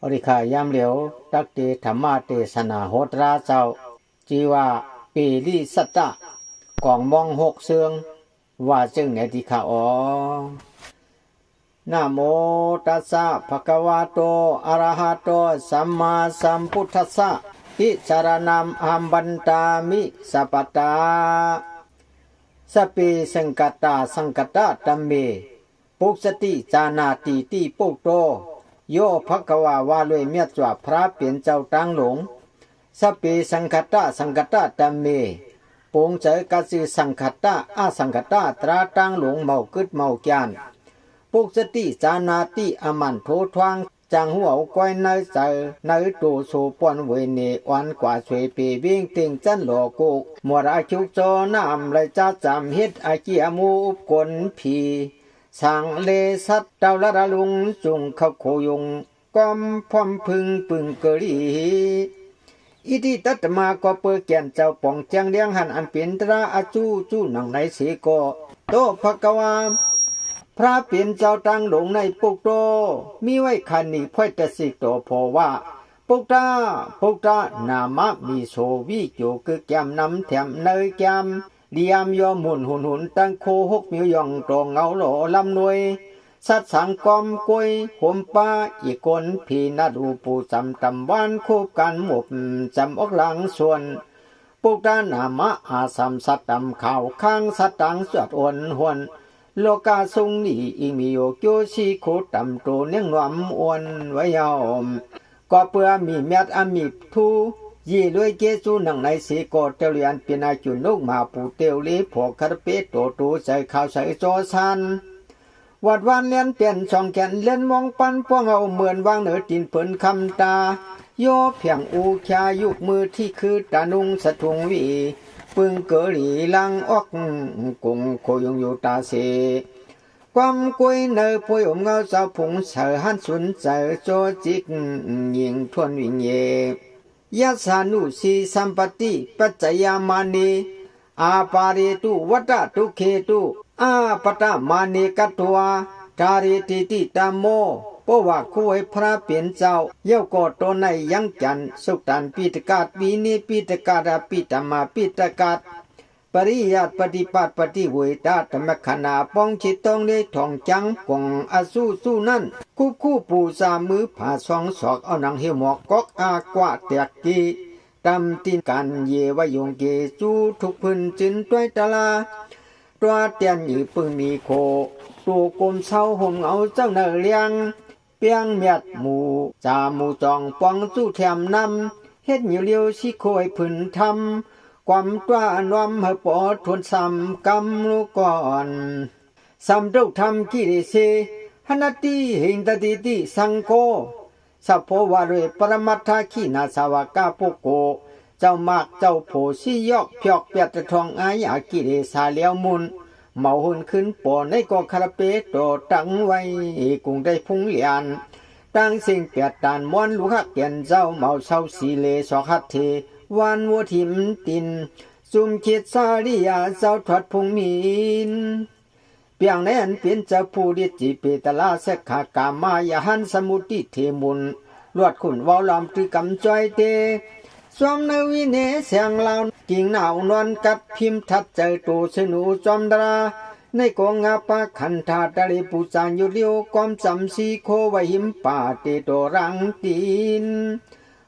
อริขายามเหลียวตักเตธรรมะเตสนาโหตราเจ้าจีว่าปีลิสัตตะกองมองหกเสืองว่าจึงไหนที่ข้านะโมตัสสะภะคะวะโตอะระหะโตสัมมาสัมพุทธัสสะอิสรณัมอัมบันตามิสัพพตาสปิสังกัตตาสังกัตตะตัมเมปุกสติจานาติติปุกโตโยภควาวาลวยเมียจวบพระเปลี่ยนเจ้าตังหลงสปิสังกัตตะสังกัตตะตัมเมปงเจอกัสสิสังกัตตะอาสังกัตตะตราตังหลงเมากึดเมาแกนปุกสติจานาติอมันโททวางจังหัวก้อยเนยเจอเนยตูสูปวนเวเนวันกว่าสวยปีวิ่งติงจันหลอกุกมัวราชุกโจน้ำเลยจ้าจำเฮ็ดอาเกียมูอุบกลผีสังเลสัตเจ้าละระลุงจุงเข้าโคยงก้อมพร้อมพึงปึงเกลีอิติตัตมาก็เปิดแก่นเจ้าป่องเจียงเลี้ยงหันอันเป็นตราอาจูจูหนังในสีโกโตภควาพระเปลี่ยนเจ้าตังหลงในปุกโตมีไว้คันนี้พ่อยแต่สิโตพอว่าปุกตานามะมีโสวิโยคือแกมนำแถมเนยแกมเดียมยอมหุ่นตั้งโคหกมิวยองตรงเงาหล่อลำนวยสัตสังกอมกวยหมป้าอีกคนพีนาดูปูจำตำวันคูบกันหมบจำอกหลังส่วนปุกตานามะอาสัมสัตตำข่าวข้างสัตตังสวดอ่อนหวนโลกาทรงนี้อีมีโยโยชีโคตำโตเนียงหวมอวนไว้ยอมก็เพื่อมีเม็ดอมิบทูยี่ลุยเกจูหนังในสีโกเตเลียนเป็นอาจุนุกมาปูเตวลีพวกคาร์เปโตตูใส่ข้าวใส่โจซันวัดวันเลียนเปลี่ยนช่องแขนเล่นมองปันพวงเอาเหมือนวางเหนือดินเผินคำตาโยเพียงอูชายุกมือที่คือตานุงสะทุงวีปึงเกลีลังออกกุงโคยงอยู่ตาเสความกวยเนอป่วยอมเงาเจ้าผงเสือหันสุนเสือโจจิกยิงทวนวิญเยยัสานุสีสัมปติปัจจยามานีอาปาริตุวัตตุเคตุอาปตะมานีกัตวาจาริติติตามโมเพราะว่าคุยพระเปลี่ยนเจ้าเย้าก็ตในยังจันสุตันปิตกาดปีนีปิตกาดปิตมาปิตกาดปริยัติปฏิปัติปฏิเวทาธรรมขณาป้องจิตต้องได้ท่องจังกงอสู้นั่นคู่ปูสามือผ่าสองศอกเอาหนังเหี่ยวหมอกกอกอากว่าแตกกีตำตีนกันเยวายงเกจูทุกพื้นจินต้วยตะลาตัวเตียนหยีปึงมีโคตัวกลมเศร้าห่มเอาเจ้าเนเลียงเปียงเมียดหมูจาหมูจองปองสู้แถมนำเฮ็ดอยู่เลียวชิโคยพื้นทำความตัวน้อมให้ปอทวนซ้ำกำลูกก่อนซ้ำทุกทำกิเลสหนติหิงตติติสังโฆสัพพวาเรปรมัตถขีนาสาวกาปุโกเจ้ามากเจ้าโผสิยอกพยอกเปียตทองอายากิเลสาเลียวมุนเมาหุ่นขึ้นปอในกอคาราเปโตตั้งไว้กุงได้พุงเลียนตั้งสิ่งเปียดตานม้วนลูกหักเกียนเจ้าเมาเศร้าสีเลสอคัดเทวันวัวทิมตินซุมคิดสาริยาเจ้าทอดพุงมีนเปียงในอันเป็นเจ้าผู้ดิจิเปตลาเสขากามายหันสมุติเทมุนลวดขุนวาวลอมตรึกำจ้อยเตสวมนวิเนเสียงลาวกิ่งหนาวนวลกัดพิมพ์ทัดใจตูสนุจอมดราในกองอาปาขันธาตะลิปูจานยุเลียวกอมจำสีโคไวหิมป่าเตโตรังตีน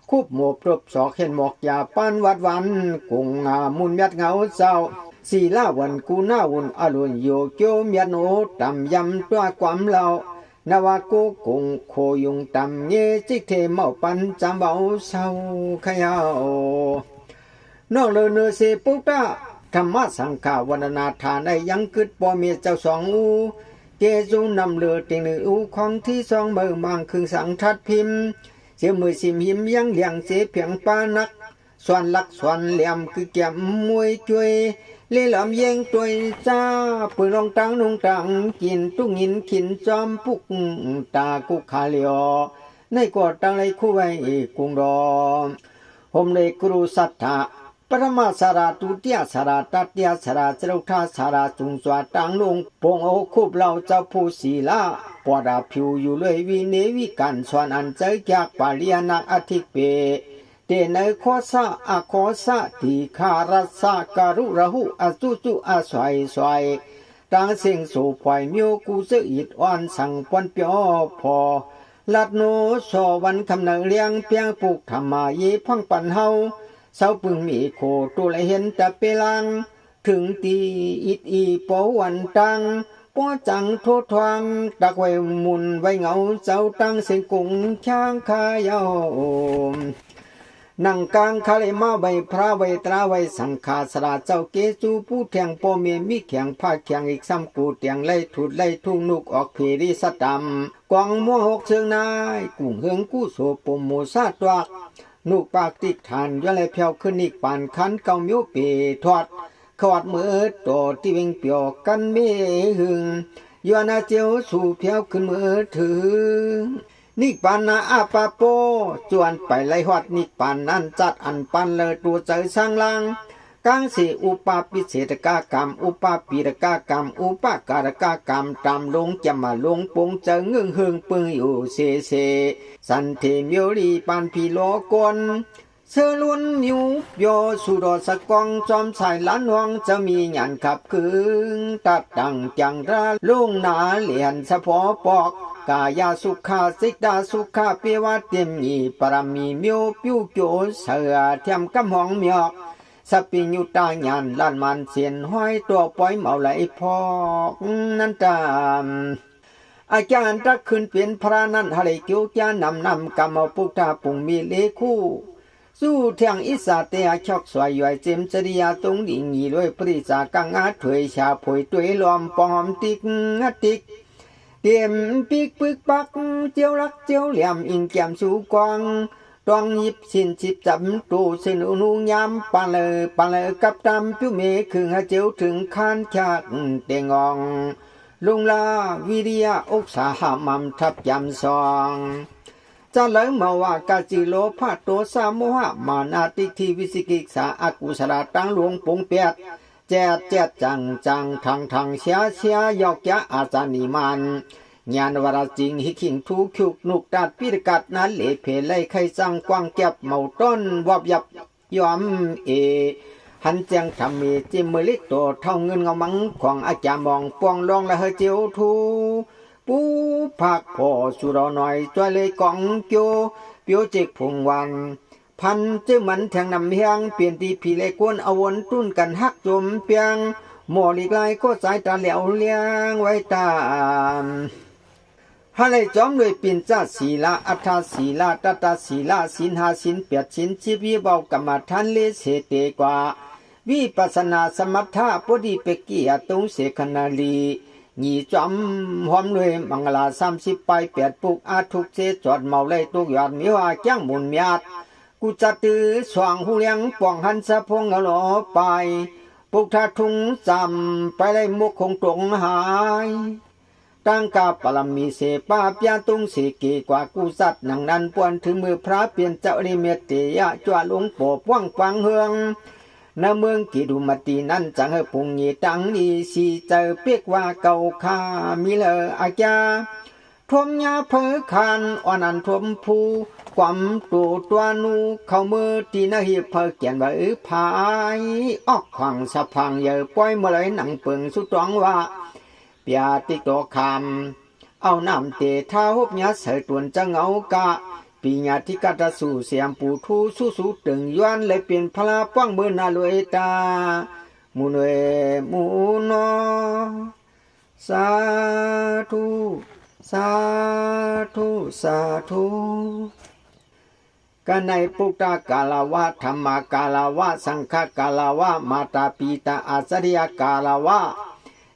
คุบหมบรบสอกเห็นหมอกยาป้านวัดวันกุงมุนยัดเงาเจ้าสีลาวันกูหน้าวุ่นอรุณโยโกมยัดโนตำยำตัวความเล่านาวากูกุงโคยุงตำเยจิกเทเมาปันจำเบาเศร้าขยาวน้องเลเนเสปุตตะธรรมะสังฆาวันนาทานได้ยังกึดปอเมียเจ้าสองอูเกจูนำเลือติงหนึ่งอูของที่สองเบอร์มังคึงสังทัดพิมพ์เสียมือสิมหิมยังเลี้ยงเสียเพียงปานักส่วนลักส่วนเหลี่ยมคือแก้มมวยช่วยเล่หลอมเยงตัวจ้าปืนลงตังนุงตังกินตุ้งหินขินจอมปุกตากุคาเลียวในกอดตังไรคู่ไว้กุงรอผมเลยกรูสัทธะ ปรมาสาราตุเตียสาราตัตเตียสาราเจ้าท่าสาราจุงสวาตังลงปงเอาคุบเราเจ้าผู้ศีลาปอดาผิวอยู่เลยวิเนวิกันสวนอันเจอจากปาลียนักอธิเปเตเนโคสะอโคสะติคารัสสะการุระหุอจุจุอาสวยสวยตังเสียงสู่ปล่อยมิวกูเสอิดอ่อนสั่งปนเปียวพอลัดโนโซวันคำนังเลียงเปียงปลูกธรรมายีพังปันเฮาเสาปึงมีโคตุเลยเห็นแต่เปลังถึงตีอิดอีปอวันตังป้อจังโททวังตักไว้มุนไว้เงาเจ้าตั้งเสียงกุงช้างขายาวนังกลางคาเลมาใบพระใบตราใบสังฆาสราเจ้าเกจูผู้แทงปอเมียมีแข็งผ้าแข็งอีกซ้ำกูเตียงไล่ถุดไล่ทุ่งนุกออกเพรีสตัมกวางมัวหกเชิงนายกุ้งเฮืองกู้โสปมโมซาตวักนุกปากติกฐานย่อเลยเพียวขึ้นอีกปานคันเกามิวเปทอดขอดมือโตที่วิ่งเปียวกันเมหึงยัวนาเจียวสู่เพียวขึ้นมือถือนิปานาอาปาโปจวนไปไล่หอดนิปานนั้นจัดอันปันเลยตัวใจสร้างลังกังสีอุปาปิเศตกากรรมอุปาปีรกากรรมอุปาการกากรรมตามลงจะมาลงปงเจงเงืองเฮืองปึงอยู่เสสันเทมิวรีปานพีโลกนเสือล้วนมิวโยสุดสกองจอมสายล้านวังจะมีหยันขับคืนตัดดังจังระลุงนาเหลียนสะพอปอกกายาสุขาสิกดาสุขาเปวะเตมีปรมีมิวปิวโจเสือเทียมกำหองเมียกสปิญุตาหยันลันมันเสียนห้อยตัวปล่อยเมาไหลพอกนั่นตามอาจารย์รักขึ้นเปลี่ยนพระนั้นหะเลยเกี่ยวจานำกรรมปุกตาปุงมีเลคู่สู้เทียงอิสาเตียชอกสวยย่อยเจมจริยาตรงดิ่งยีด้วยปริจากังอาถวยชาผวยตัวลอมปอมติกเตรียมปีกปึกปักเจียวรักเจียวเหลี่ยมอิงแก้มสู่กองต้องหยิบสินจิบจับตูเสนุนูยามปาเลยกับตำปิ้วเมฆึงหาเจียวถึงคานชาดเตงองลุงลาวิริยะอุกสาหามัมทับยำซองจะเลยมาว่ากาจิโลภาโตสาโมหะมานาติทีวิสิกิกษาอากุศลตั้งหลวงปงเปียดแจ๊ดจังทางเสียยอกยะอาจารย์นิมันญาณวราจิงหิคิงทุกขุกนุกตัดปิรกัดนั้นเลเพไลไขจังกวางเก็บเมาต้นวับยับยอมหันเจียงทำมีจิมมือลิกตัวเท่าเงินเงามังของอาจารย์มองปวงลองละเฮเจียวทูปูผักพอสุรหน่อยจวยเลยกองโจเปียวเจกพงวันพันเจ้ามันแทงนำเฮียงเปลี่ยนตีผีเลยกวนอวนตุ้นกันฮักจมเปียงหมอลีกลายก็สายตาเหลียวเลี้ยงไว้ตามฮะเลยจอมเลยปิ่นจ้าศีลาอัฏฐศีลาตัตศีลาศีลหาศีลเปียดศีลชีวิเบากรรมฐานเลเสเตกว่าวิปัสสนาสมถะปดิเปกียตุงเสขนาลีညီจอมหอมเลยมังลา30ไปเปียดปุกอาทุกเจจอดเมาเลยตุกยอดมีว่าจ้างมุนเมียดกูจะตื้อสว่างหูเลี้ยงป่องหันสะพงเอาหลอไปปุกทาทุงจำไปเลยมุกคงตรงหายตั้งกาปรมีเสป้าปยาตุงเสกีกว่ากูสัตว์หนังนั้นปวนถึงมือพระเปลี่ยนเจ้าริเมตเตยะจวหลวงปู่ว่างฟังเฮืองณเมืองกิดุมตีนั้นจังเฮปุงยีตังนีสีเจอเปียกว่าเก่าคามิเลออาจาทมยาเพอคานอ่อนอันทมภูความตัวนูเข้ามือตีนาหิเพอเกียนว่าพายออกขวางสะพังเยอะปล่อยมาเลยหนังเปิงสุดตองว่าเปียติโตคำเอาน้ำเตะท้าหบยาเสยตวนจังเอากะปีญาธิกาตสู่เสียมปูทูสู้ตึงย้อนเลยเปลี่ยนพลาป้องมือนาลวยตามุนเวมุนอสาธุสาธุกันในปุตตะกาลาวะธรรมกาลาวะสังฆกาลาวะมาตาปีตาอาสริยกาลาวะ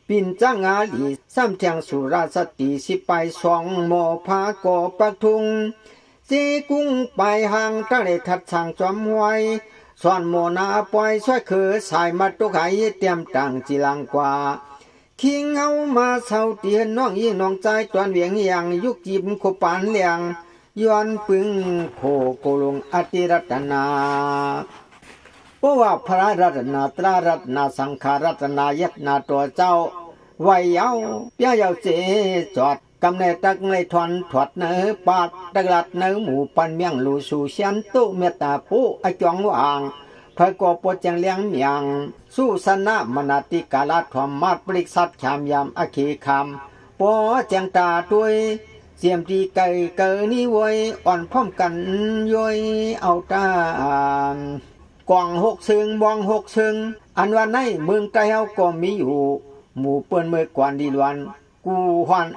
ปินจังอาลีซ้ำเทียงสุราสติสิไปสองโมภาโกปักทุงจีกุ้งไปห่างทะเลทัดช่างจอมหวยสอนโมนาปล่อยช่วยคือสายมาตุกไหเตรียมตังจีลังกว่าคิงเอามาเศร้าเตียนน้องยี่น้องใจตอนเวียงอย่างยุกจิบโคปานเลียงย้อนปึงโคโกลงอติรัตนาโอ ราะว่าพระรัตนาตรารัตนาสังขารัตนายัตนาตัวเจ้าไว้เอาเปียเอาเจจอดกำเนิดตักในทอนถอดเนื้อปาดตะลัดเนื้อหมูปันเมียงลูสู่เชียนตุเมตตาปูอจองวางพระกอปวดจังเลี้ยงเมียงสู้สนะมนาติกาลาทอมมาดปริกสัตขามยามอขีคำปอจังตาด้วยเสียมตีไก่เกอนี้ไว้อ่อนพร้อมกันย่อยเอาตากวางหกซึ่งบองหกซึ่งอันวันในเมืองไกลเฮาก็มีอยู่หมู่เปิ้นเมื่อกวนดีลวนกูฮอน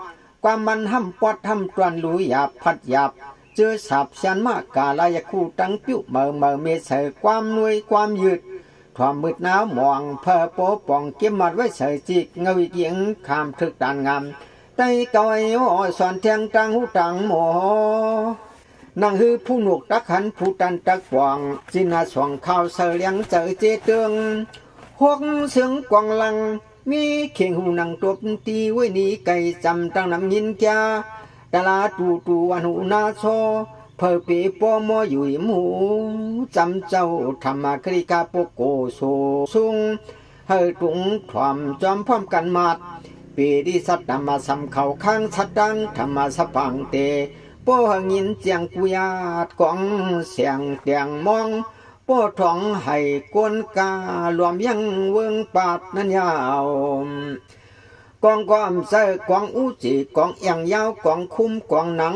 ความมันห้ำปอดห้ำตวนลุยหยาบพัดหยาบเจอสับชันมากกาลายคู่ตั้งปิ้วเมื่อเมเสยความนวยความยืดความมืดหนาวมองเพอโปป่องเก็บมัดไว้เสยจิกเงาเกียงคามทึกดานงามไตเกยโอสอนเทียงตังหูตังหมอนางฮือผู้หนุกตักหันผู้ตันตักปองจินาสองข้าวเสลียงเจอเจเตืองหกเสียงกวางลังมีเข่งหูนังตัวตีไว้นี้ไก่จำตั้งน้ำยินแก่ตลาตูวันหูนาโซเพอปีปอมออยู่หมูจำเจ้าธรรมคริกาโปโกโซซุงเฮตุงความจอมพร้อมกันมาดปีดิสัตธรรมสำเขาข้างสัตดังธรรมสปังเตป้อหินเจียงกุยาดกองเสียงเตียงมองป้อท้องให้กวนการวมยังเวิงปาดนั้นยาวกองความเสกองอุจิกองอย่างยาวกองคุ้มกองหนัง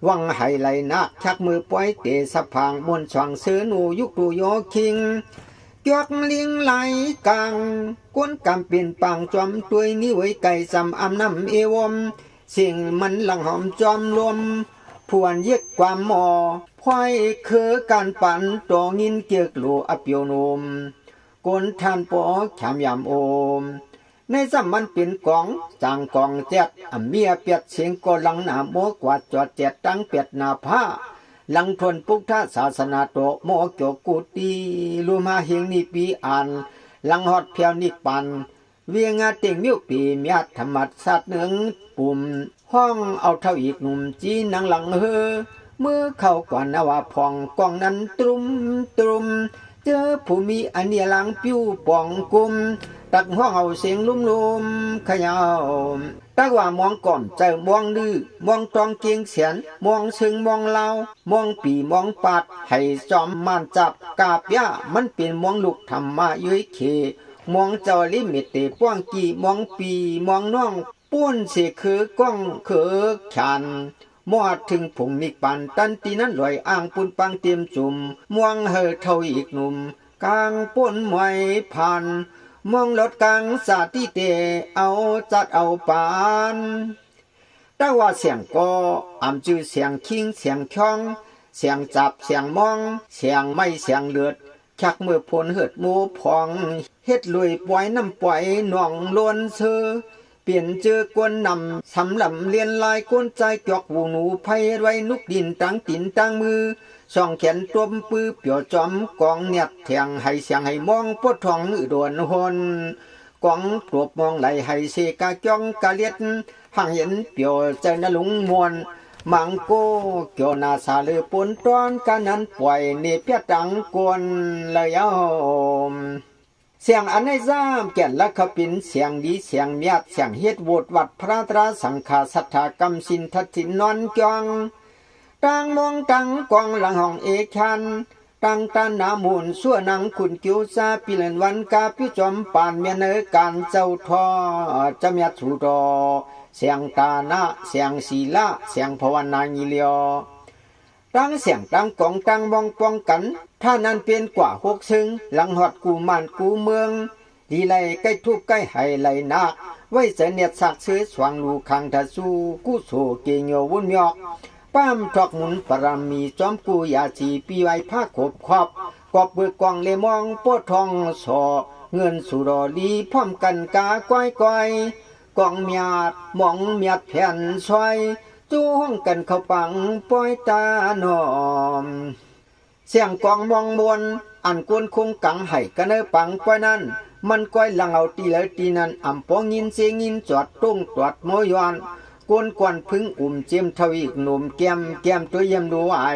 วังไห้ไหลนักชักมือปล่อยเตะสะพางบนช่องเสือหนูยุกตูโยคิงจวกลิงไหลกลางกวนกำเป็นปังจอมตัวยนี้ไว้ไก่จำอำน้ำเอวมสิ่งมันหลังหอมจอมรวมพวนเย็ดความหมอพอยคือการปั่นตัวงินเกียกหลูอเปียวนุมกนทานปอขามยามโอมในสมันเป็นกองจางกองเจ็ดเมียเปียดเสียงก็หลังหนาโมกวาดจอดเจ็ดตั้งเปียดหนาผ้าหลังทนปุกท่าศาสนาโตโมโจกุตีลูมาเฮงนิปีอันหลังฮอดเพียวนิปันเวียงาเต็งมิวปีเมียธรรมัดสัตว์หนึ่งปุ่มห้องเอาเท่าอีกหนุ่มจีนังหลังเฮอเมื่อเข้ากว่านว่าพองกองนั้นตรุมเจอผู้มีอันเนียหลังปิ้วป่องกุมตักห้องเอาเสียงลุ่มขยาวตักว่ามองก่อนใจมองดื้อมองตองเกียงเสียนมองซึ่งมองลาวมองปีมองปาดให้จอมมานจับกาบย่ามันเป็นมองลูกธรรมะยุ้ยเขมองเจ้าลิมิตเตป้วงกี่มองปีมองน้องป้วนเสียคือก้องคือขันมอดถึงผงนิกปันตันตีนั้นลอยอ่างปุนปังเตรียมจุ่มมองเฮอเท่าอีกหนุ่มกลางป้นมวยพันมองรถกลางสาธิเตเอาจัดเอาปานแต่ว่าเสียงก็จือเสียงคิงเสียงช่องเสียงจับเสียงมองเสียงไม่เสียงเลือดชักมือพลเหิดหมูพองเฮ็ดลุยปล่อยน้ำปล่อยหน่องล้วนเสือเปลี่ยนเจอกวนนำสำลำเลียนลายกวนใจจอกหูหนูไพไว้นุกดินตั้งตินตั้งมือส่องแขนตัวปื้อเปียวจอมกองเนียดแทงให้เสียงให้มองปวดท้องโดนหนกองปลบมองไหลให้เสกาจ้องกะเลียดห่างเห็นเปียวใจนลุงมวนมังโกเกี่ยวนาซาลือปนต้อนกันนั้นปล่อยเนเปียตังกวนเลยเอาเสียงอันในซ้ำแก่นละขปินเสียงดีเสียงเมียดเสียงเฮ็ดโวดวัดพระตราสังฆาสัทธากรรมสินทัดถินนอนจองตั้งมองตั้งกองหลังห้องเอชันตั้งตาหนามูลสั่วนังขุนกิ้วซาปิเลนวันกาพิจอมปานเมียเนอการเจ้าทอจะเมียสูดอเสียงตาหน้าเสียงศีละเสียงภาวนาญิเลียวตั้งเสียงตั้งกองตั้งมองป้องกันถ้านั้นเป็นกว่าหกซึ่งหลังหอดกูมานกูเมืองดีไลใกล้ทุกใกล้ไห้ไหลนักไว้เสนียดสักซื้อสว่างลูคังทะสูกู้โซเกโยวุ่นยอกป้ามทอกมุนปรามีจอมกูยาจีปีไว้ผ้าขบขอบกอบเบือกองเลมองปวดทองสอเงินสุรอลีพร้อมกันกาก้อยก้อยกองเมียดมองเมียดแผ่นซอยจู้ห้องกันเข้าปังปล่อยตาหนอมเสียงกองมองมวนอันกวนคงกังไห้กันเนอปังปล่อยนั้นมันก้อยหลังเอาตีเลยตีนั้นอ่ำปองยินเสียงินจอดตุ้งตรวจโมยอนกวนกวนพึ่งเจียมทวีกหนุ่มแก้มตัวเยี่ยมดูไอ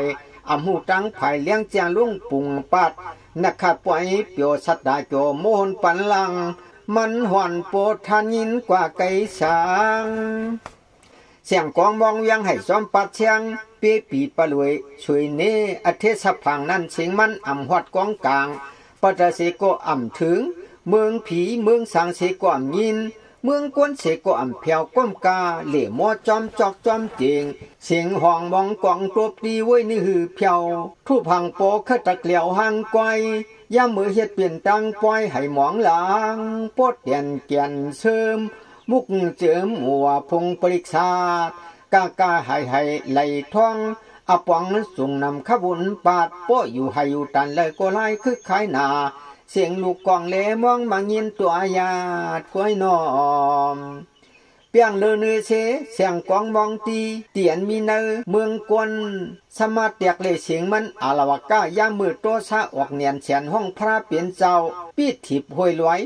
อ่ำหูตั้งไผ่เลี้ยงเจียงลุงปุ่งปัด นักขัดปล่อยเปียวสัตดาโจโมนปันลังมันหวนโปทานินกว่าไก่สางเสียงกองมองยังให้ซ้อมปัดเชียงเปียปีปะรวยช่วยเนอเทศพังนั้นเสียงมันอ่ำหอดกองกลางปัตเสโกอ่ำถึงเมืองผีเมืองสังเสโกอ่ำยินเมืองกวนเสโกอ่ำเพียวก้มกาเหล่หมอจอมจอกจอมเจงเสียงห้องมองกองกรบดีไว้นี่หือเพียวทุพังโปขตะเกลียวหางไกวยามมือเฮ็ดเปลี่ยนตังปล่อยให้หมองหลังปดเตียนเกียนเสริมมุกเจิมหัวพงปริกษากากาให้ไหลท่องอปองส่งนำขบุญปาดโปอยู่ให้อยู่ตันเลยก็ไล่คึกขายหนาเสียงลูกกองเลมองมายินตัวยาดก้อยนอมเปียงเลเนเสเสียงกองมองตีเตียนมีเนเมืองกวนสมาเตียกเลยเสียงมันอาลวก้ายามือโตซะออกเนียนเสียนห้องพระเปลี่ยนเจ้าปีดถิบห้วยลอย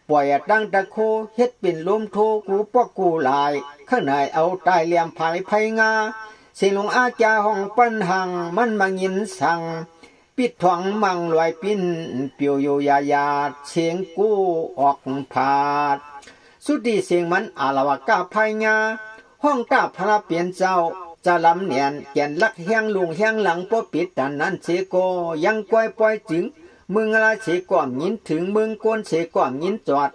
ปล่อยดังตะโคเฮ็ดเป็นลมโทกูปอกกูลายข้างในเอาตายเหลี่ยมภายไพงาเสียงหลวงอาจาห้องปันหังมันมายินสั่งปิดทองมังลอยปิ้นเปียวโยยายาเสียงกู้ออกผาดสุดที่เสียงมันอาลวกาภายงาห้องตาพระเปลี่ยนเจ้าจะลำเนียนแก่นลักแห้งลุงแห้งหลังปอปิดแต่นั้นเสโกยังก้อยปล่อยจึงมึงอะไรเสก่อมยินถึงมึงกวนเสก่อมยินจอด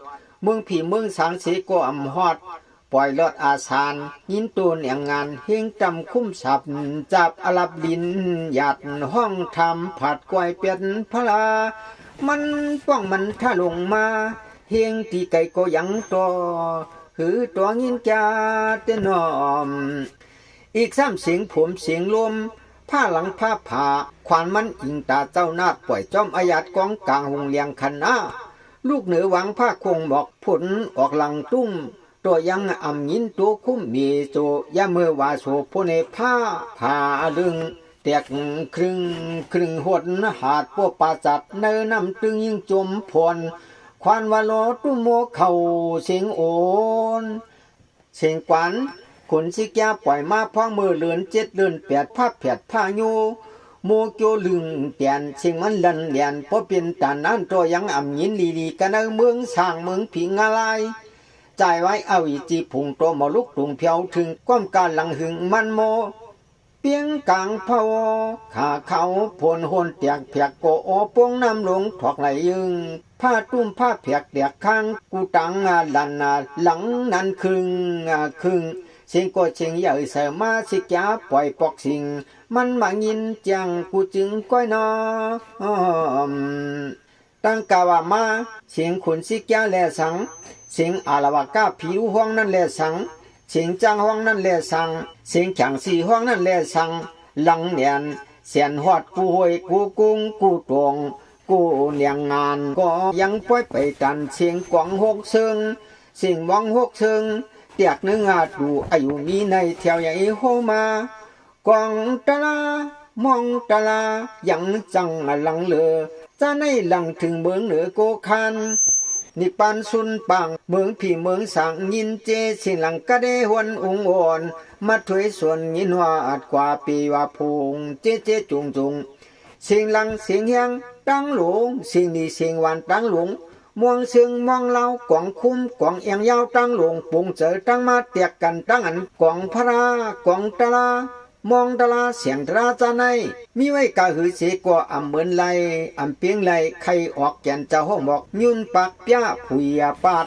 มึงผีมึงสังเสก่อมฮอดปล่อยลอดอาสานยินตูนอย่างงานเฮงจำคุ้มสับจับอลับดินหยัดห้องทำผัดก้อยเป็ดพลามันป้องมันถ้าลงมาเฮงที่ไก่ก็ยังตัวหือตัวยินจาเตนอมอีกซ้ำเสียงผมเสียงลมผ้าหลังผ้าผ่าขวานมันอิงตาเจ้านาดปล่อยจอมอายัดกองกลางหงเลียงคันนาลูกเหนือหวังผ้าคงบอกผลออกหลังตุ้มตัวยังอ่ำยินตัวคุ้มมีโจยาเมื่อว่าโสพเนผ้าผ่าดึงแตกครึ่งหดหาดพวกปาจัดเนื้อน้ำตึงยิ่งจมพรควานวาโลตุโมเข่าเสียงโอนเสียงกวนขนสิแกปล่อยมาพ้องมือเลือน7เดือน8ผ้าแผดผ้าโยโมโจลึงเตียนเสียงมันลันเลียนพอเป็นตานั้นตัวยังอ่ำยินลีกันในเมืองสร้างเมืองผิงอะไรใจไว้เอาอีจีพุงตัวมาลุกตุงเพียวถึงก้มการหลังหึงมันโมเปียงกลางเผาขาเขาพวนหนเตียกเพียกโกโอปงน้ำหลงถอกไหลยึงผ้าตุ้มผ้าเพียกเตียกข้างกูตังลันหลังนั้นครึ่งเสียงก็เชียงใหญ่เสมาสิกาปล่อยปอกสิงมันมายินจังกูจึงก้อยนอตั้งกาวามาเสียงขุนสิกาแลสังเสียงอาลวากาผิวห้องนั่นแลสังเสียงจางห้องนั่นแลสังเสียงขังสีห้องนั่นแลสังหลังเนียนเสียนหอดกูหวยกูกุ้งกูตวงกูเนียงงานก็ยังปล่อยไปตันเสียงกวางหกเชิงเสียงวังหกเชิงเตียกเนื้อดูอายุมีในแถวใหญ่โฮมากองตะลามองตะลายังจังหลังเลือจะในหลังถึงเมืองเหนือโกคันนิปันสุนปังเมืองผีเมืองสังยินเจสิหลังกะเดหวนองอ่อนมาถวยส่วนยินว่าอัดกว่าปีว่าพงเจจุงเสียงหลังเสียงเฮียงตั้งหลงเสียงดีเสียงหวานตั้งหลงมวงเสียงมองเล่ากวางคุ้มกวางเอียงยาวตั้งหลงปุงเจอตั้งมาเตียกกันตั้งอันกวางพระกวางตะลามองตะลาเสียงตราจาในมีไว้กะหือเสกว่าอำเหมือนไหลอำเปียงไหลใครออกแก่นเจ้าห้องบอกยุ่นปากเปียผุยปาด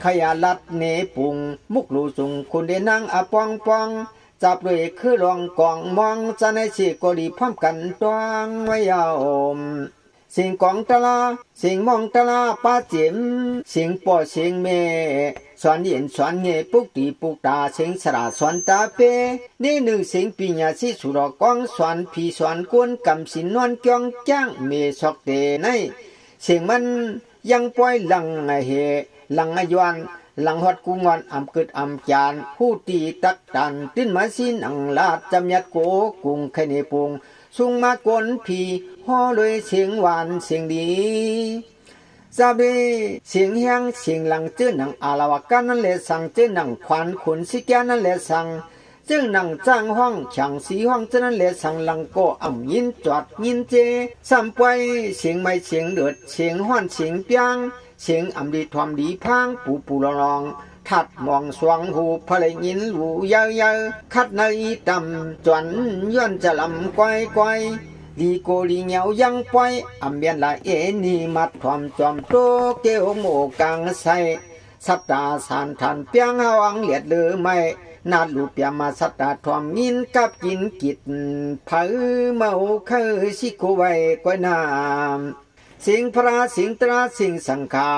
ขยาลัดเนปุงมุกลูสุงคุณเดนังอปองจับด้วยคือลองกองมองจะในเสกก็ดีพร้อมกันตวงไว้ยาวเสียงกองตะลาเสียงมองตะลาป้าเจียมเสียงป่อเสียงเมสอนเย็นสอนเงปุกตีปุกตาเสียงสระสอนตาเปนี่หนึ่งเสียงปีญาสิสุรกองสอนผีสอนกวนกำสินนวลจ้องจ้างเมสอกเตในเสียงมันยังปล่อยหลังเฮหลังยวนหลังฮอดกุงอนอำกึดอำจานผู้ตีตักตันติ้นมาสินอังลาดจำยัดโกกุงไขเนปุงสุงมากวนผีห่อเลยเสียงหวานเสียงดีซาเบเสียงเฮียงเสียงหลังเจอหนังอาลาวากันนั่นแหละสั่งเจอหนังขวัญขุนสิแกนั่นแหละสั่ง จึงนั่งจ้างห้องฉังสีห้องเจนั้นเลสังลังโกอ่ำยินจอดยินเจซ้ำไปเสียงไม่เสียงเดือดเสียงห้อนเสียงเปียงเสียงอ่ำดีทอมดีพังปูปูลองทัดมองสวงหูพลายยินหูเยอะเยอะคัดในดำจวนย้อนจะลำก้อยก้อยลีโกลีเหงียวยังปล่อยอ่ำเบียนละเอนีมัดความจอมโตเกี่ยวโมกางใสสัตตาสานทันเปียงหวังเลียดลือไม่นาลูเปียมาสัตตาทอมยินกับกินกิดเผอเมาเคยสิโกไว้ก้อยน้ำสิงพระสิงตราสิงสังฆา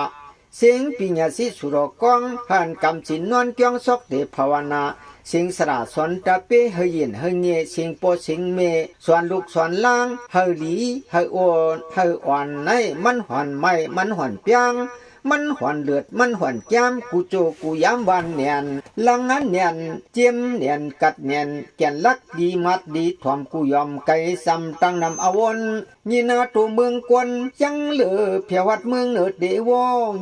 สิงปิญญาสิสุรกองหันกำสินนวลเกียงซอกเดภาวนาสิงสระสวนตะเปเฮยินเฮเงสิงโปสิงเมสวนลูกสวนล่างเฮหลีเฮโอนเฮอ่อนในมันหอนไม่มันหอนเปียงมันหวนเลือดมันหวนแก้มกูโจกูย้ำวันเนียนลังนั้นเนียนเจียมเนียนกัดเนียนแก่นลักดีมัดดีถ่อมกูยอมไก่ซ้ำตั้งนำอวนยินาตัวเมืองกวนยังเหลือเพียวัดเมืองเนิดเดว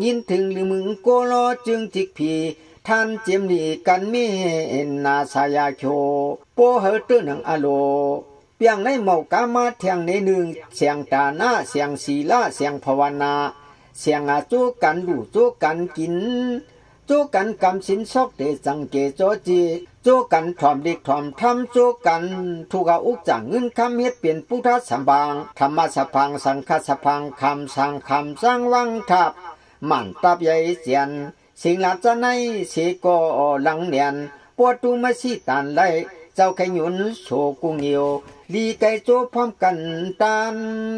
ยินถึงหรือมึงโกโลจึงจิกผีท่านเจียมดีกันมีนาสายาโชโปเฮตื้อหนังอโลเปียงในเมากามาเทียงในหนึ่งเสียงตาหน้าเสียงศีลาเสียงภาวนาเสียงอาจูกันดูจูกันกินจูกันกำสินซอกเตจังเกโจจีจูกันถอมดิกถอมทำจูกันทุกอุกจังเงินคำเฮ็ดเปลี่ยนพุทธสัมบังธรรมสพังสังฆสพังคำสังคำสร้างวังทับมันตับใหญ่เสียนสิงหลาจะในเสกหลังเนียนปวดตูมาสิตันไลเจ้าแข่งยุนโชกุงเหียวลีไก่โจพร้อมกันตาน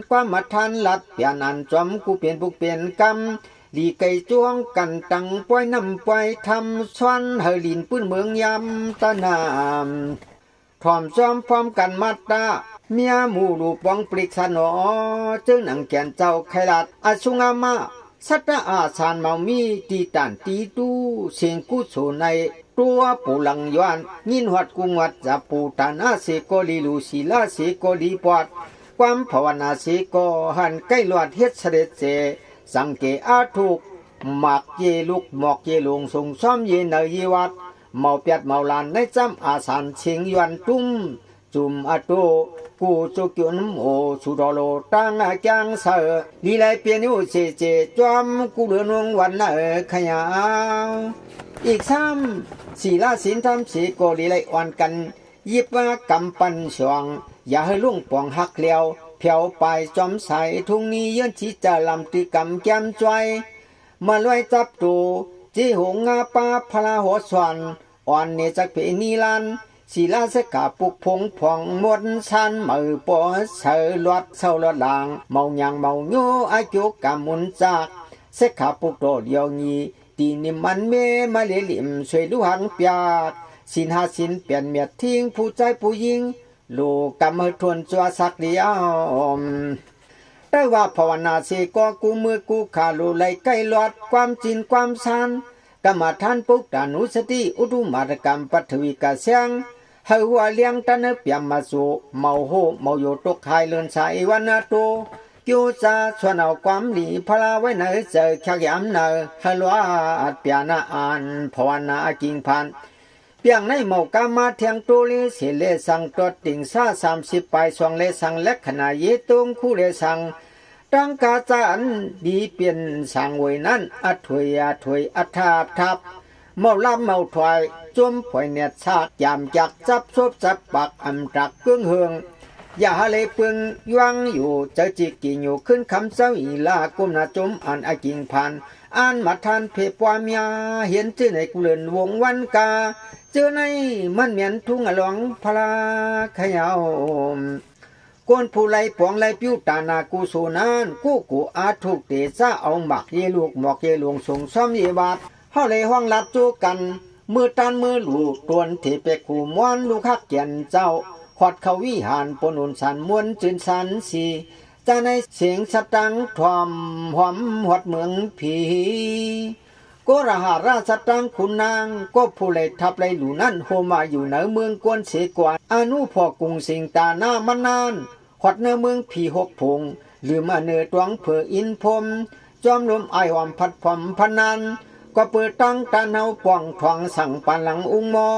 ความมาทานลัดเปลี่ยนอันจอมกูเปลี่ยนบุกเปลี่ยนกรรมลีไก่จ้วงกันตังปล่อยน้ำปล่อยทำซ้อนเฮลินปื้นเมืองยำตะนามถอมซ้อมพร้อมกันมาตาเมียหมู่ลูกปองปริกสนอจึงหนังแก่นเจ้าไขลัดอสุงามาสัตอาสานเมามีตีตันตีตูเสียงกุศลในตัวปูหลังยวนยินหัดกุงวัดจับปูตานาเสกลีลูศิลาเสกลีปอดความภาวนาเสกหันใกล้ลวดเฮ็ดเสด็จเจสังเกอาทุกหมักเยลุกหมอกเยลงทรงซ้อมเยเนยวัดเมาเปียดเมาลานในจำอาสานเชียงยวนตุ้มจุมอโตกูจุกยุนโอสุดโลตังอาจังเสลีไลเปียนิวเจเจจอมกูเดือนวงวันขยาวอีกซ้ำศีลาศีลธรรมสีโกลีไลอ่อนกันยิบว่ากำปันสวงอย่าให้ลุงปองหักเลี้ยวเพียวไปจอมใสทุ่งนี้ยืนชีจะลำตีกำแก้มจอยมาลอยจับตูจีหงงาปาพลาหัวสวนอ่อนเนจักเพนีลันศีลาเสกาปุกพงพองมดชันมือปอเสลวดเสลวดลางเมายังเมาโยอายุกำมุนจากเสกาปุกโตเดียวงี้ตีนิมันเมมาเลลิมสวยลูหังเปียกสินหาสินเปลี่ยนเมียทิ้งผู้ใจผู้หญิงลูกกำมือทวนจัวสักเดียวแต่ว่าภาวนาเสกกูมือกูขาลูไหลใกล้ลอดความจินความสานกรรมฐานปุกตานุสติอุดุมารกรรมปัทวีกาเสียงเฮหัวเลี้ยงตันเปียมมาสู่เมาโหเมาโยตกหายเลือนสายวันนาโตกิวจาชวนเอาความหลีพลาไว้เนอเจอขยำเนอฮลวาอัดเปียนาอ่านภาวนากิ่งพันเปียงในเมากามาเทียงตัวเลเสเลสังตัวติ่งซา30ไปสองเลสังเล็กขณะเยตุงคู่เลสังตั้งกาจานดีเปลี่ยนสังไว้นั้นอัถวยอัฐาทับเมาลำเมาถอยจมผอยเนียดชาติยามจักจับซบจับปักอำจักเกื้องเฮืองอย่าเลยปึงยวงอยู่เจอจิกิอยู่ขึ้นคำเจ้าอีลากุมนาจมอ่านอากิงพันอ่านมาทานเพปวามยาเห็นชื่อในกุเลินวงวันกาเจอในมันเหมียนทุ่งหลงพลาขยาวก้นผู้ไล่ปวงไล่ปิ้วตานากูโซนานกูอาทุกเตซ่าเอาหมักเยลูกหมอกเยลวงส่งซ้อมเยบาดเฮาเลยห้องลัดจูกันมือตันมือลูกตวนเทเปกูม้วนลูกฮักเกียนเจ้าขอดเขาวิหารปนุนสันมวนจืนสันสีจะในเสียงสตังทอมหอมหอดเมืองผีก็รหาราชตังคุณนางก็ผู้เลยทับเลยหลูนั่นโฮมาอยู่เหนือเมืองกวนเสกวนอนุพอกุงสิงตาหน้ามันนานหอดเนื้อเมืองผีหกพงหรือมาเนื้อตวงเผื่ออินพรมจอมลมไอหอมพัดพรมพนันก็เปิดตั้งตาเนาป่องทองสั่งปานหลังอุ้งมอ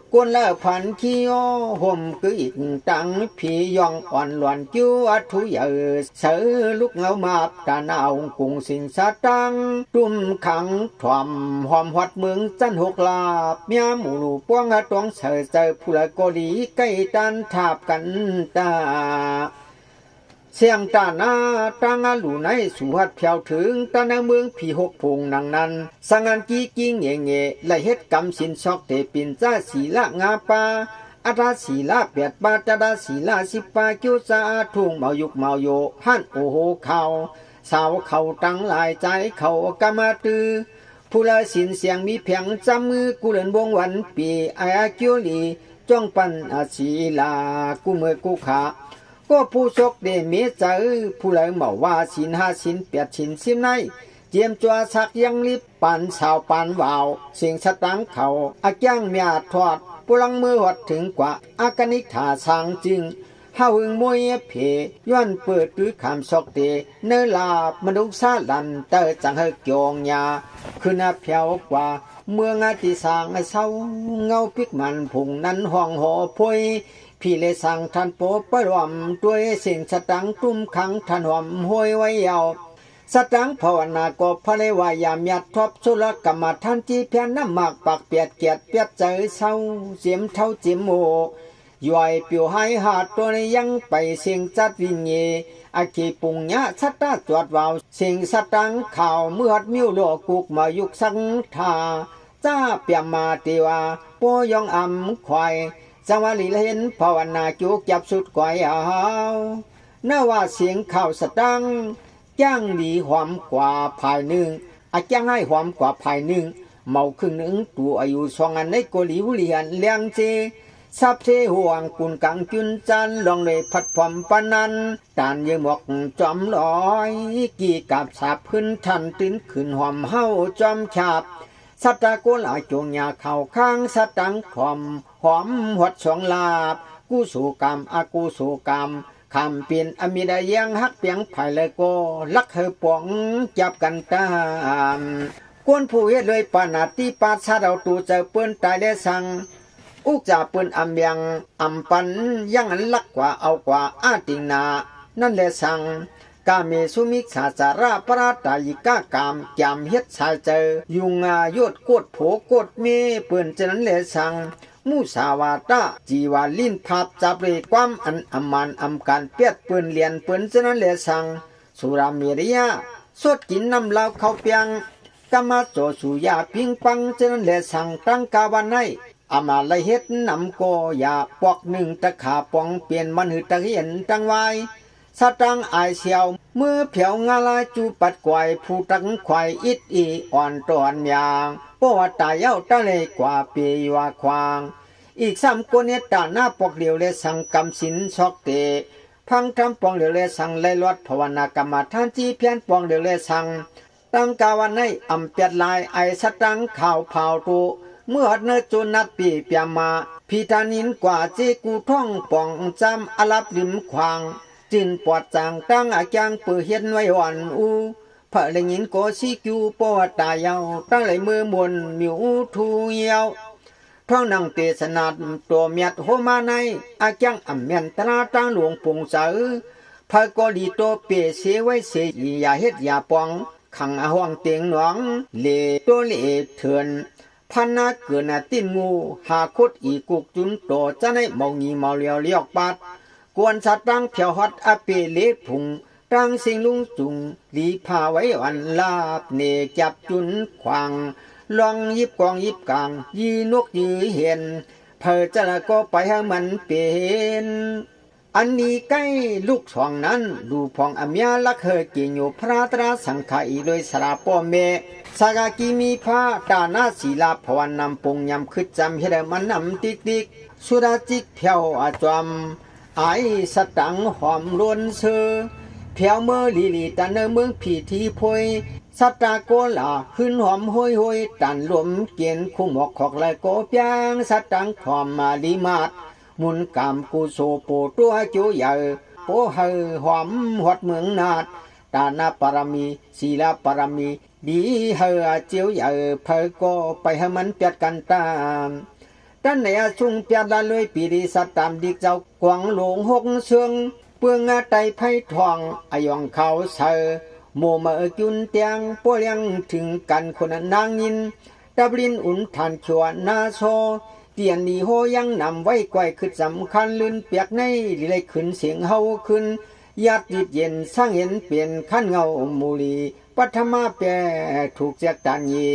โก กวนละพันขี้อ้อห่มกึอีกตังผียองอ่อนหลวนกิ้วอัทุยเสือลูกเงามาบตาหนาวกุงสิงสะตังตุ้มขังถ่อมหอมหอดเมืองจันหกลาบเมียหมูลูป้วงตองเสือเจอผู้ละโกลีใกล้ตันทาบกันตาเสียงตาหน้าตังอาลูในสุหัดเพียวถึงตาในเมืองผีหกพงนังนั้นสังอันกี้กิ้งเงะไล่เฮ็ดกำสินชอกเตปินจ้าศีละงาปาอาดาศีลาเปียดปาจาดาศีลาสิปาคิวซาทุ่งเมายุกเมาโยหันโอโหเขาสาวเขาตั้งหลายใจเขากามาตือผู้ละสินเสียงมีเพียงจำมือกุเลินบงวันปีอาคิวลีจ้องปันอาศีลากูเมื่อกูขาก็ผู้ชกเดเมเจอผู้เลยเมาว่าสินห้าสินเปียดสินสิมในเจียมจัวสักยังลิบปันสาวปันวาวเสียงสตังเขาอาจ้างเมียทอดปุลังมือหดถึงกว่าอากนิฐาสังจึงเฮาหึงมวยเพย้อนเปิดด้วยคำชกเดเนลาบมนุษย์ซาลันเตอจังเฮกยองยาคือนาเพียวกว่าเมืองอาทิสางเศร้าเงาพิกมันผงนั้นห้องหอพวยพี่เลยสั่งท่านโปปรวมด้วยสิ่งสตังตุ้มขังท่านหอมห้วยไว้ยาวสตังภาวนาก็พระเลวายามยัดทบสุรกรรมท่านจีเพียนน้ำหมากปากเปียดเกียดเปียดใจเศร้าเสียมเท่าจิมโมย่อยปิวหายหาดตัวในยังไปเสียงจัดวิญเยอาคีปุงยะสัตตาจวดวาวสิ่งสตังข่าวเมื่อมิวโลกุกมายุกสังทาจ้าเปียมาติวาปยองอำควายจังหวะลีเห็นภาวนาจุกจับสุดกวายเอาเนื้อว่าเสียงข่าวสตังจ้างดีหอมกว่าภายหนึ่งอาจ้างให้หอมกว่าภายหนึ่งเมาครึ่งหนึ่งตัวอายุสองอันในโกลิวเลียนเลี้ยงเจซับเทห่วงกุนกังจุนจันลองเลยพัดพอมปนันตานเยหมกจอมลอยกี่กับสาบพื้นทันตื้นขึ้นหอมเฮาจอมฉาบสัตตะโกลาจงยาเข่าข้างสตังคอมหอมหดสองลาบกูสู่กรรมอากูสู่กรรมคำเปลี่ยนอมิดายังฮักเปียงไผ่เลยโกลักเฮปองจับกันตามกวนผู้เฮ็ดเลยปานาติปาชาเราตูเจอเปิ้นตายได้สั่งอุกจ่าเปิ้นอำยังอำปันยังอันลักกว่าเอากว่าอาติงนานั่นแหละสั่งกาเมสุมิกษาจาราปราตายิกากามจำเฮ็ดชายเจอยุงอายุดกดโผกดเมเปิ้นจะนั้นแหละสั่งมูสาวาตาจีวาลินภาพจับเรความอันอมันอำการเปียดเปิ้นเลียนเปิ้นจะนั้นแหละสั่งสุราเมริยาสดกินน้ำเหล้าเข้าเปียงกามาโจสุยาพิงปังจะนั้นแหละสั่งตั้งกาวันให้อามาละเฮ็ดนำโกยาปอกหนึ่งตะขาปองเปลี่ยนมันหืดตะเหียนตังไว้สตังอายเสียวเมื่อเผียวงาลาจูปัดกวายผู้ตังควายอิดอีอ่อนตอนยางเพราะว่าตายเย้าตะเลยกว่าเปียวาควางอีก3คนเนี่ยตาหน้าปอกเดียวเลยสังกำสินชอกเตพังทำปองเดียวเลยสังไล่ลอดภาวนากรรมฐานจีเพียนปองเดียวเลยสังตั้งกาวันให้อำเปียดลายไอสตังข่าวเผาตูเมื่อเนจุนัดปีเปียมาพิธานินกว่าเจกูท่องปองจำอลับลิมควางจินปอดจางตั้งอาจางเปื่อเห็นไว้หวันอูพระเลงินก็ซีกิวปอดตายาวตั้งไหลมือมนมิวทูเยียวท้องนังเตสนาดตัวเมียดโฮมาในอาจางอำเมียนตราตั้งหลวงปงเสือพระกอลีโตเปเสไว้เสียอย่าเฮ็ดอย่าปองขังอาห้องเตียงหนองเลตัวเลเถื่อนพันนาเกินตินงูหาคดอีกุกจุนโตจะในเมางีเมาเลียวเลียกปัดกวนสัตว์ตั้งเพียวฮอดอเปเลพุงตั้งสิงลุงจุงลีพาไว้วันลาบเนจับจุนขวางลองยิบกองยิบกลางยีนกยือเห็นเพอจะละก็ไปให้มันเป็นอันนี้ใกล้ลูกสองนั้นดูพองอเมียลักเฮกิญอยู่พระตราสังขารโดยสระป้อเมสากากิมีพระตานาศีลาภวันนำปงยำคึดจำเฮดมันนำติ๊กติ๊กสุราจิกเพียวอาจอมไอสตังหอมล้วนเสือเพียวเมื่อลีลีตันเนเมืองผีทีพวยสัตตาโกลาขึ้นหอมห้อยห้อยตันลมเกียนคู่หมอกขอกไหลโกเปียงสัตตังหอมมาลีมาดมุนกามกุโสโปตัวจูใหญ่โปเฮหอมหดเมืองนาดตานาปรมีศีลาปรมีดีเฮเจียวใหญ่เพอก็ไปให้มันเปียดกันตาม ตั้นในอาชุงเปียดละเลยปีดีสัตตามดิกเจ้ากวางหลงหกเชืองเปืองอาไตไผ่ทองอายองเขาเสอโมมาจุนเตียงป้เลียงถึงกันคนนางยินดับลินอุ่นทานขวนาโซเตียนนีโฮยังนำไว้ก่อยคือสำคัญลื่นเปียกในเลยขึ้นเสียงเฮาขึ้นยัดดิดเย็นสร้างเห็นเปลี่ยนขั้นเงามูลีปัทมาแปรถูกเจกตันยี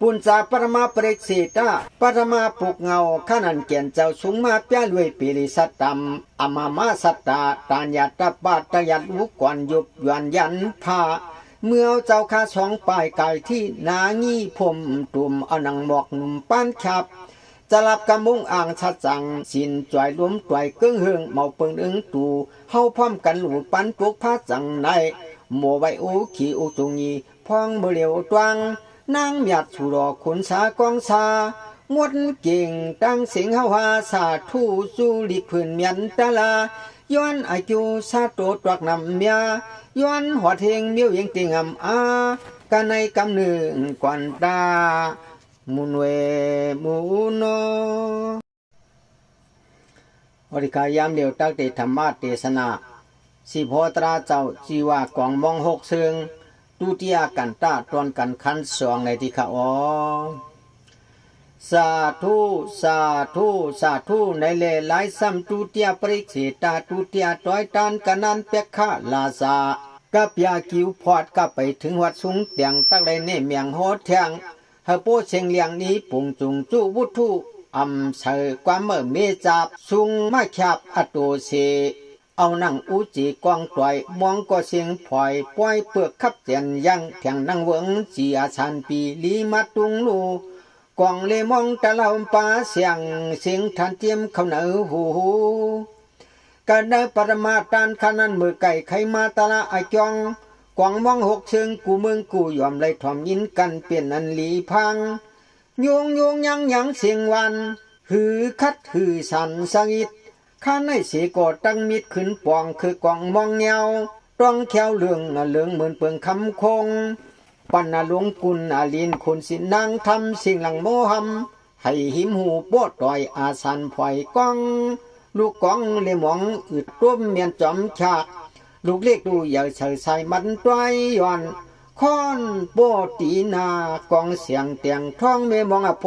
ปุญจาปรมาปริกสิตาปัทมาปลุกเงาขันันเกียนเจ้าสูงมาเปียรวยปิริสัตตัมอมามาสัตตาตานยัตตบาตยัดวุกวนยุบยวนยันพาเมื่อเจ้าข้าสองปลายกายที่นางี้ผมตุ่มเอานังหมอกหนุ่มป้านขับจะรับกำมุงอ่างชัดจังสินจ่อยล้มจ่อยกึ่งเฮืองเมาเปิงอึงตูเฮาพร้อมกันหลูปันปุกพาจังในโมไวอูขี่อูตุงีพองเบลียวตวังนางหยัดสุรอขุนสากองสางวดเก่งตั้งเสียงเฮาหาสาทูสู่ลิพื้นเมียนตะลาย้อนอายุซาโตตวักนำเมียย้อนหัวเทงเมียวยังติงอำอากันในกำหนึ่งกวนตามุนเวมุโนอริกายามเดียวตักเตธรรมะเทศนาสิโพตราเจ้าจีว่ากองมองหกเสืองตุติยกันตาตอนกันขันสองในที่ข้าอ๋อสาธุสาธุสาธุในเลหลายซ้ำตุติยปริสิตาตุติยต้อยตานกันนันเปกขะลาสากับยากิวพอดกับไปถึงวัดสูงเตียงตักเลยเนเมียงโหดเทียงเฮโปเชียงเลียงนี้ปุ่งจุงจูวุทุอำเสอความเมื่อเมจับสุงมาขับอโตเสเอานั่งอุจีกองต่อยมองก็เสียงพลอยปล่อยเปลือกขับเจียนยังแข่งนั่งเวิงจีอาชันปีลีมาตุงลูกองเลมองตะเลาป่าเสียงทันเทียมเขาเหนือหูกันได้ปรมาตานขานันมือไก่ไขมาตะละไอจองกวางมองหกเชิงกูเมืองกูยอมเลยถ่อมยินกันเปลี่ยนอันหลีพังโยงยังเสียงวันหือคัดหือสันสังอิดข้าในเสียกอตั้งมิดขึ้นปองคือกองมองเงาต้องแควเหลืองเหมือนเปิงคำคงปันหลวงกุลอาลินคุณสินางทำสิ่งหลังโมหำให้หิมหูโปดต่อยอาสันพลอยกองลูกกองเลยมองอึดร่วมเมียนจอมฉากลูกเล็กดูอย่าเฉยใส่มันต้อยย้อนค้อนโปตีนากองเสียงเตียงท้องเมมองอโพ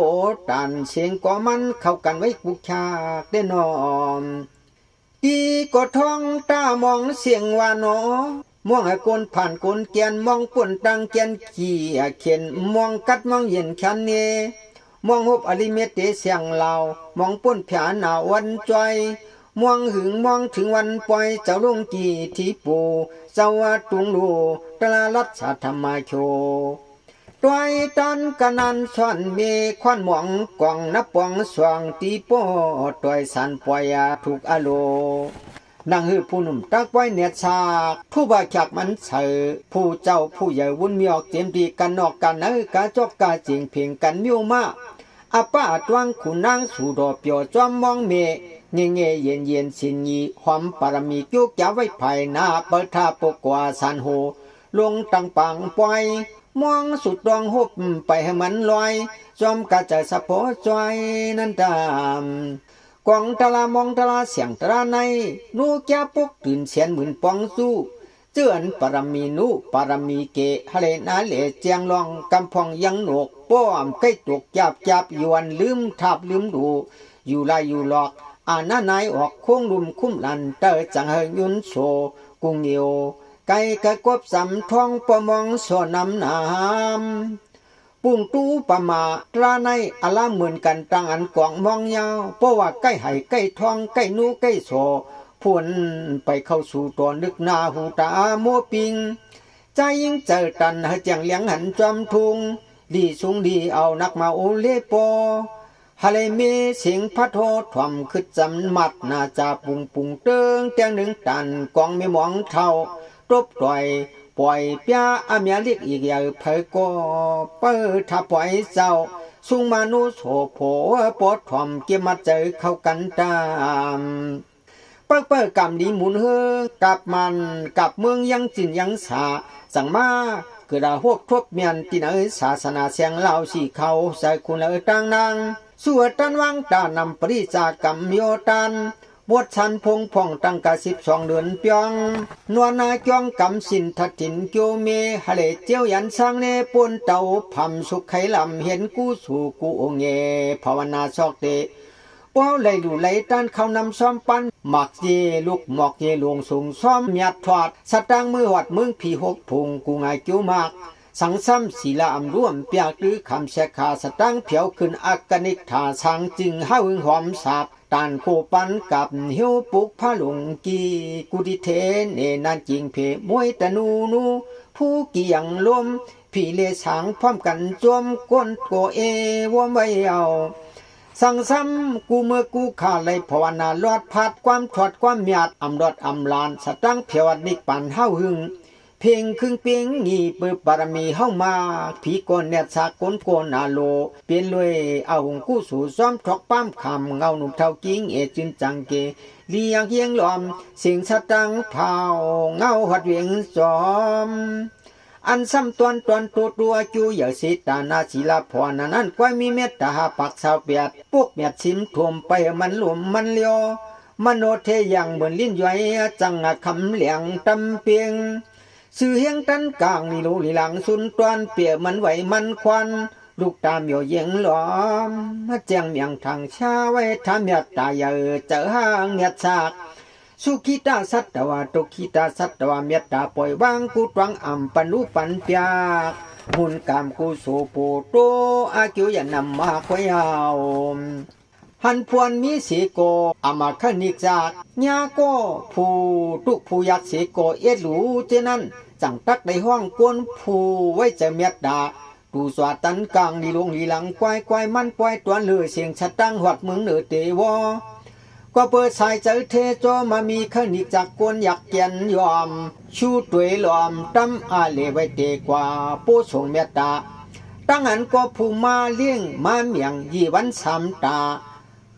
ตันเสียงก็มันเข้ากันไว้กุกฉากได้นอนตีก็ท้องตามองเสียงวานอมองให้กนผ่านกนเกียนมองปุ่นตังเกียนขี่เขียนมองกัดมองเย็นคันเนมองหบอลิเมตเตเสียงเหล่ามองปุ่นผาหนาวันจอยมองหึงมองถึงวันปล่อยเจ้าลุงกีที่ปูเจ้าวัดตุงลูตลาลัดสาธรรมาโชต้อยตันกันนันซ่อนเมควันหมองกองนับปองสว่างตีโป้ต้อยสันปล่อยถูกอโลนางฮือผู้หนุ่มตักไว้เนียชากผู้บาจักมันเสือผู้เจ้าผู้ใหญ่วุ่นมีออกเจียมดีกันนอกกันเนื้อกาจอกกาจิงเพียงกันมิวมาอาป้าตวังขุนนางสู่ดอกเปียวจอมมองเมเงเย็นสินยีความปรมีจุกยาไว้ภายหน้าเปิดท่าปกว่าสันโหลงตังปังปล่อยมองสุดดองหบไปให้มันลอยจอมกะจะสะโพจอยนั่นตามกองตะลามองตะลาเสียงตะลาในนูแก่ปุกตื่นเสียนเหมือนปองสู้เจือนปรมีนุปรมีเกฮะเลนาเลเจียงลองกำพองยังหนกป้อมใกล้ตกจับยวนลืมทับลืมดูอยู่ไล่อยู่หลอกอาณานายออกโค้งลุมคุ้มลันเตอจังเฮยุนโซกุงเอียวไก่กะกบสำท้องปมองโซน้ำน้ำปุ่งตู้ปมาตราในอลาเหมือนกันต่างอันกวางมองยาวเพราะว่าใกล้ไห่ใกล้ทองใกล้นูใกล้โซพวนไปเข้าสู่ตัวนึกหน้าหูตามัวปิงใจยิ่งเจอตันให้จังเลี้ยงหันจอมทุงดีสูงดีเอานักมาโอเลปอฮาเลเมเสียงพัดโหทวมขึ้นจำมัดนาจาปุ่งเติงเตียงหนึ่งตันกองไม่มองเท่าตบต่อยปล่อยเปียอาเมียเรียกอีกอย่างเพอก็เปิดทับปล่อยเจ้าสุงมานุโสโผปอดทวมเกี่ยมาเจอเข้ากันตามเปิดกำดีหมุนเฮกับมันกับเมืองยังจินยังสาสั่งมาเกิดหกทบเมียนที่ไหนศาสนาเสียงเล่าสีเขาใส่คุณเลยตั้งนาง สัวตันวังตานำปริจากรรมโยตันบวชชันพงพ่องตั้งกะ12 เดือนเปียงนวนาจองกำสินทัดถินเกียวเมฮะเลเจียวยันสร้างเนปนเต่าพำสุขไขลำเห็นกูสู่กูองเงภาวนาชอกเตป้าวไหลดูไหลตันเขานำซ้อมปันหมักเยลูกหมอกเยหลวงสูงซ้อมยัดถอดสตังมือหวัดมึงผี6 พุงกูง่ายกิ้วมากสังซ้ำศีลาอำร่วมเปียกหรือคำแสขาสตังเผียวขึ้นอากนิกถาสังจึงห้าหึงหอมสาบตานโคปันกับเหี่ยวปุกพระหลงกีกุดิเทเนนันจิงเพมวยตะนูผู้กี่ยังลมพี่เลสางพร้อมกันจวมก้นโกเอวมไว้เอาสั่งซ้ำกูเมื่อกูขาเลยภาวนาลอดพัดความถอดความหยาดอำรอดอำลานสตังเผียวนิกปันห้าหึงเพียงครึ่งเปียงงีเปิดบารมีเฮามาผีกนเนตสากลโกนาโลเปลี่ยนเลยเอาหงกู้สู่ซ้อมทอกปั้มคำเงาหนุ่มเท่ากิ้งจึนจังเกเลียงเฮียงหลอมสิ่งสตังเผาเงาหัดเวียงจอมอันซ้ำตอนตัวจูอย่าสิตานาศิลาพรนั้นก้อยมีเมตตาปักสาวเปียดพวกเมียดชิมท่วมไปมันหลวมมันเลียวมโนเทยังเหมือนลิ้นย้อยจังคำเหลียงตำเปียงสื่อเฮียงตันกลางนี่ลูลีหลังสุนตวนเปียมันไหวมันควันลูกตามอยู่เยียงหลอมมาแจ้งเมียงทางชาไว้ทำเมียตาเยอเจอห้างเมียสากสุขิตาสัตตวาตุขิตาสัตตวาเมียตาปล่อยวางกูตวังอ่ำปันุปันเปียกมุนกามกูโสโปโตอากิวอย่านำมาควยเอาหันพวนมีสีโกอามาคณิกจากญาโกผู้ตุกผู้ยักสีโกเอ็ดหลูเจนั้นจังตักในห้องกวนผู้ไว้จะเมียดาตูสวาตันกลางลีลงลีหลังควายมันปล่อยตัวเลือเสียงชัดตั้งหวัดมึงเหนือเตวก็เปิดสายเจอเทโจมามีคณิกจากกวนอยากเกียนยอมชูตัวหลอมตั้มอาเลไว้เตกว่าผู้ทรงเมียดาตั้งอันก็ผู้มาเลี้ยงมาเมียงยีวัน3 ตา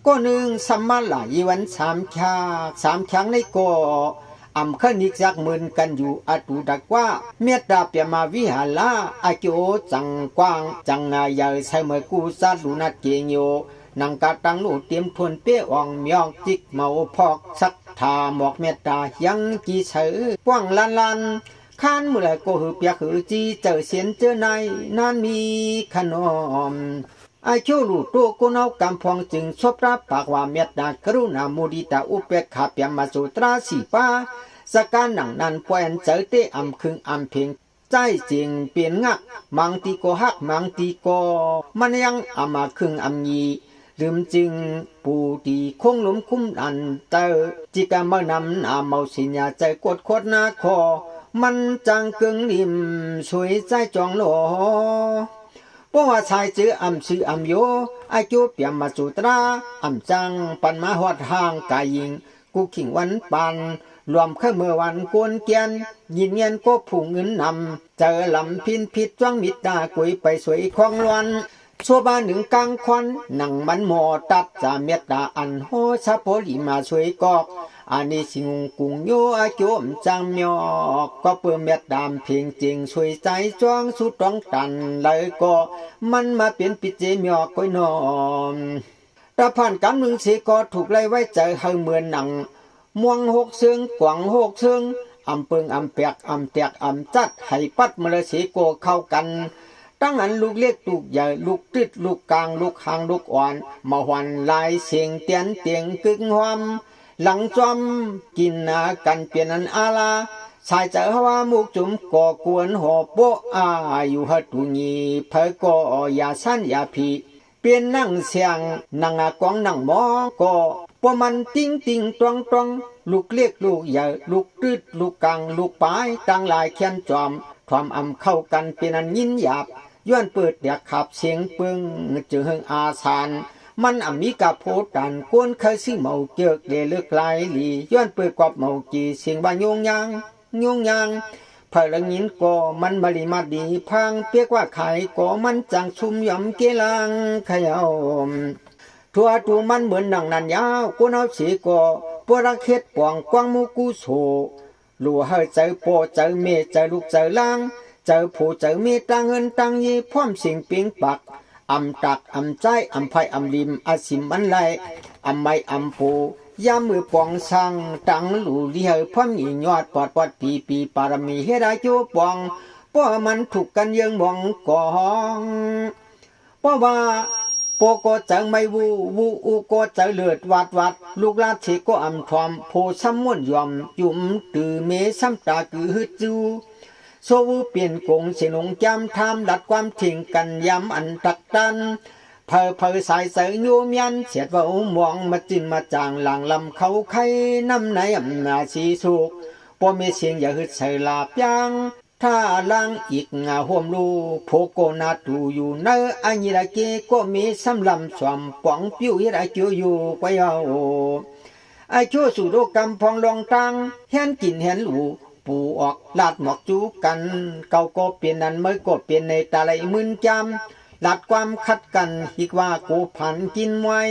ก็หนึ่งสัมมาลายีวัน3 ครั้งในก็อำคณิกจักมืนกันอยู่อตุดักว่าเมตตาเปียมาวิหาลาอากิโอจังกว้างจังงายใหญ่ใช้เมื่อกูซาลุนัดเกงโยนังกาตังลูเตรียมทวนเปี้ยอ่องเมียองจิกเมาพอกสักทาหมอกเมตตายังจีเสือกว้างลันข้านเมื่อไรก็หือเปียหือจีเจอเสียนเจอในนั่นมีขนมไอโชลูตัวกุนเอากำพองจึงชอบรับปากว่าเมตตากรุณามุดิตาอุเปกขาเปียมาสุตราสีป้าสการหนังนันปวยเจอเตอำคึงอำเพียงใจจริงเปลี่ยนงักมังตีโกฮักมังตีโกมันยังอามาคึงอำยีลืมจึงปูตีคงหลุมคุ้มอันเตอจิกามานำนาเมาสิญญาใจกดโคตรนาคอมันจังกึ่งริมสวยใจจองหลอเพราะว่าชายจื้ออำชื่ออำโยอายุเปียมมาสุตราอำจังปันมาหอดห่างกายยิงกูขิงวันปันรวมเข้าเมื่อวันกวนเกียนยินเงียนก็ผู้เงินนำเจอลำพินผิดจ้องมิตากุยไปสวยคลองลวนชัวบ้านหนึ่งกลางควันนั่งมันหมอตัดจะเมตตาอันโหชาโพลีมาสวยกอกอันนี้สิงกุงโยอาจุมจังเมียก็เปื่อเม็ดดำเพียงจริงช่วยใจจ้องสุดต้องตันเลยก็มันมาเปลี่ยนปิเจเมียก้อยนอมแต่ผ่านการเมืองสีก็ถูกไล่ไว้ใจเฮาเหมือนหนังม่วง6 เชิงกวาง6 เชิงอำเปิงอำแปกอำแตกอำจัดให้ปัดมาเลยสีโกเข้ากันตั้งอันลูกเล็กลูกใหญ่ลูกติดลูกกลางลูกหางลูกอ่อนมาหวันลายเสียงเตียนเตียงกึ่งหอมหลังจอมกินนากันเปลี่ยนอันอาลาชายเจอว่ามุกจุ่มก่อกวนหอโปอาอยู่ฮัตุญีเพอก็อย่าสั้นอย่าผีเปลี่ยนนั่งเสียงนั่งกองนั่งหมอก็พวมันติ้งติ้งตวงตวงลูกเล็กลูกใหญ่ลูกติดลูกกลางลูกปลายตั้งหลายเขียนจอมความอำเข้ากันเป็นอันยินหยาบย้อนเปิดเดียกขับเสียงปึงจึงหึงอาสานมันมีกาโพดันกวนเคยซิเมาเจอกเดลึกลายหลีย้อนเปิดกอบเมาจีเสียงบานโยงยางเพลงินก็มันบริมาดีพังเปียกว่าไข่ก็มันจังชุมยำเกลังขยาวทัวตูมันเหมือนหนังนันยาวกวนเอาสีก็ปวดรักเฮ็ดป่องกวางมูกูโซลัวเฮเจอโปเจอเมเจอลูกเจอล่างเจอผู้เจอมีตังเงินตังยีพร้อมสิ่งเปียงปัก อำตักอำใจอำไพอำลิมอาสิมอันไลอำไม่อำปูยามมือปองสังตังหลูเลียวพร้อมอียอดปอดปอดปีปารมีเฮราโจปองป้อมันถูกกันเยิงมองกองป้อว่าโปก็จังไม่วูอูก็จะเลือดวัดลูกลาดเชก็อำทอมโพซ้ำม่วนยอมยุ่มตือเมซ้ำตาคือฮึดจูโซวูเปลี่ยนกงเสนงจำทำดัดความทิ้งกันย้ำอันตักตันเพอสายเสือโยมยันเสียดว่ามองมาจินมาจางหลังลำเขาไข่น้ำในอำนาสีสุกป้อมีเสียงอย่าฮึดใส่ลาบยังถ้าล่างอีกงาห่วมลูโพโกนาตูอยู่เนออันยิระเกก็มีสำลำสวมป๋องปิ้วยิระเกียวอยู่ไว้เอาไอชั่วสู่โลกกำพองลองตังเห็นกินเห็นหลูปูออกลาดหมอกจูกันเก่าก็เปลี่ยนนั้นเมื่อก็เปลี่ยนในตาไหลมึนจำลาดความคัดกันอีกว่ากูผันกินไว้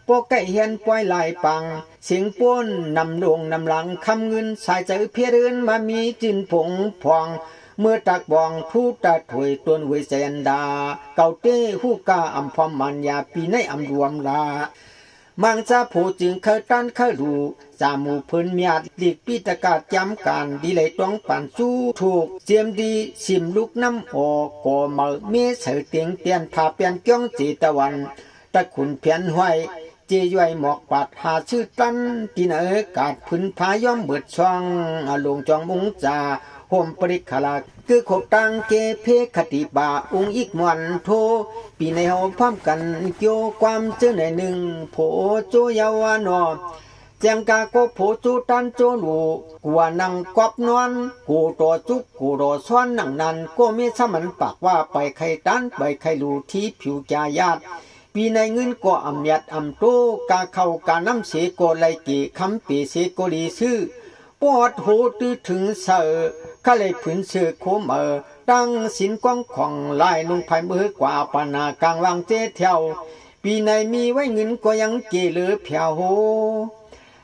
พวกไก่เห็นปล่อยลายปังเสียงป้นนำดวงนำหลังคำเงินสายใจเพียรื่นมามีจินผงพองเมื่อตักบองผู้ตาถวยตวนเวเซนดาเก่าเต้หูกาอัมพอมมันยาปีในอัมรวมลามังจะผู้จึงเคยตันเคยรู้จามูพื้นเมียดลีกปีตกาศจำการดีเลยต้องปั่นสู้ถูกเจียมดีสิมลูกน้ำออกก่อเมื่อเมเสือเตียงเปลี่ยนผ่าเปลี่ยนจ้องจีตะวันตะขุนเพียนห้วยเจย่อยหมอกปัดหาชื่อตันกินกาดพื้นพาย่อมเบิดช่องลงจองมุงจ่าห่มปริขลาคือขบตังเกเพคติบาองอีกมวนโทปีในห้องพร้อมกันเกี่ยวความเจอในหนึ่งโผโจยาวานอแจงกาโกโผจูตันโจลูกัวนังกอบนวลกูตัวจุกกูรอซ้อนนังนันก็มีสมันปากว่าไปไข่ตันไปไข่ลูที่ผิวจายาดปีในเงินก็อำยัดอำโตกาเข้ากาน้ำเสโกไลกีคำปีเสโกลีซื้อปอดโหตื้อถึงเสือข้าเลยผืนเสือโคมตั้งสินกว้างของลายลงภายมือกว่าปานากลางวางเจ๊เที่ยวปีในมีไว้เงินก็ยังเกลือเพียวโห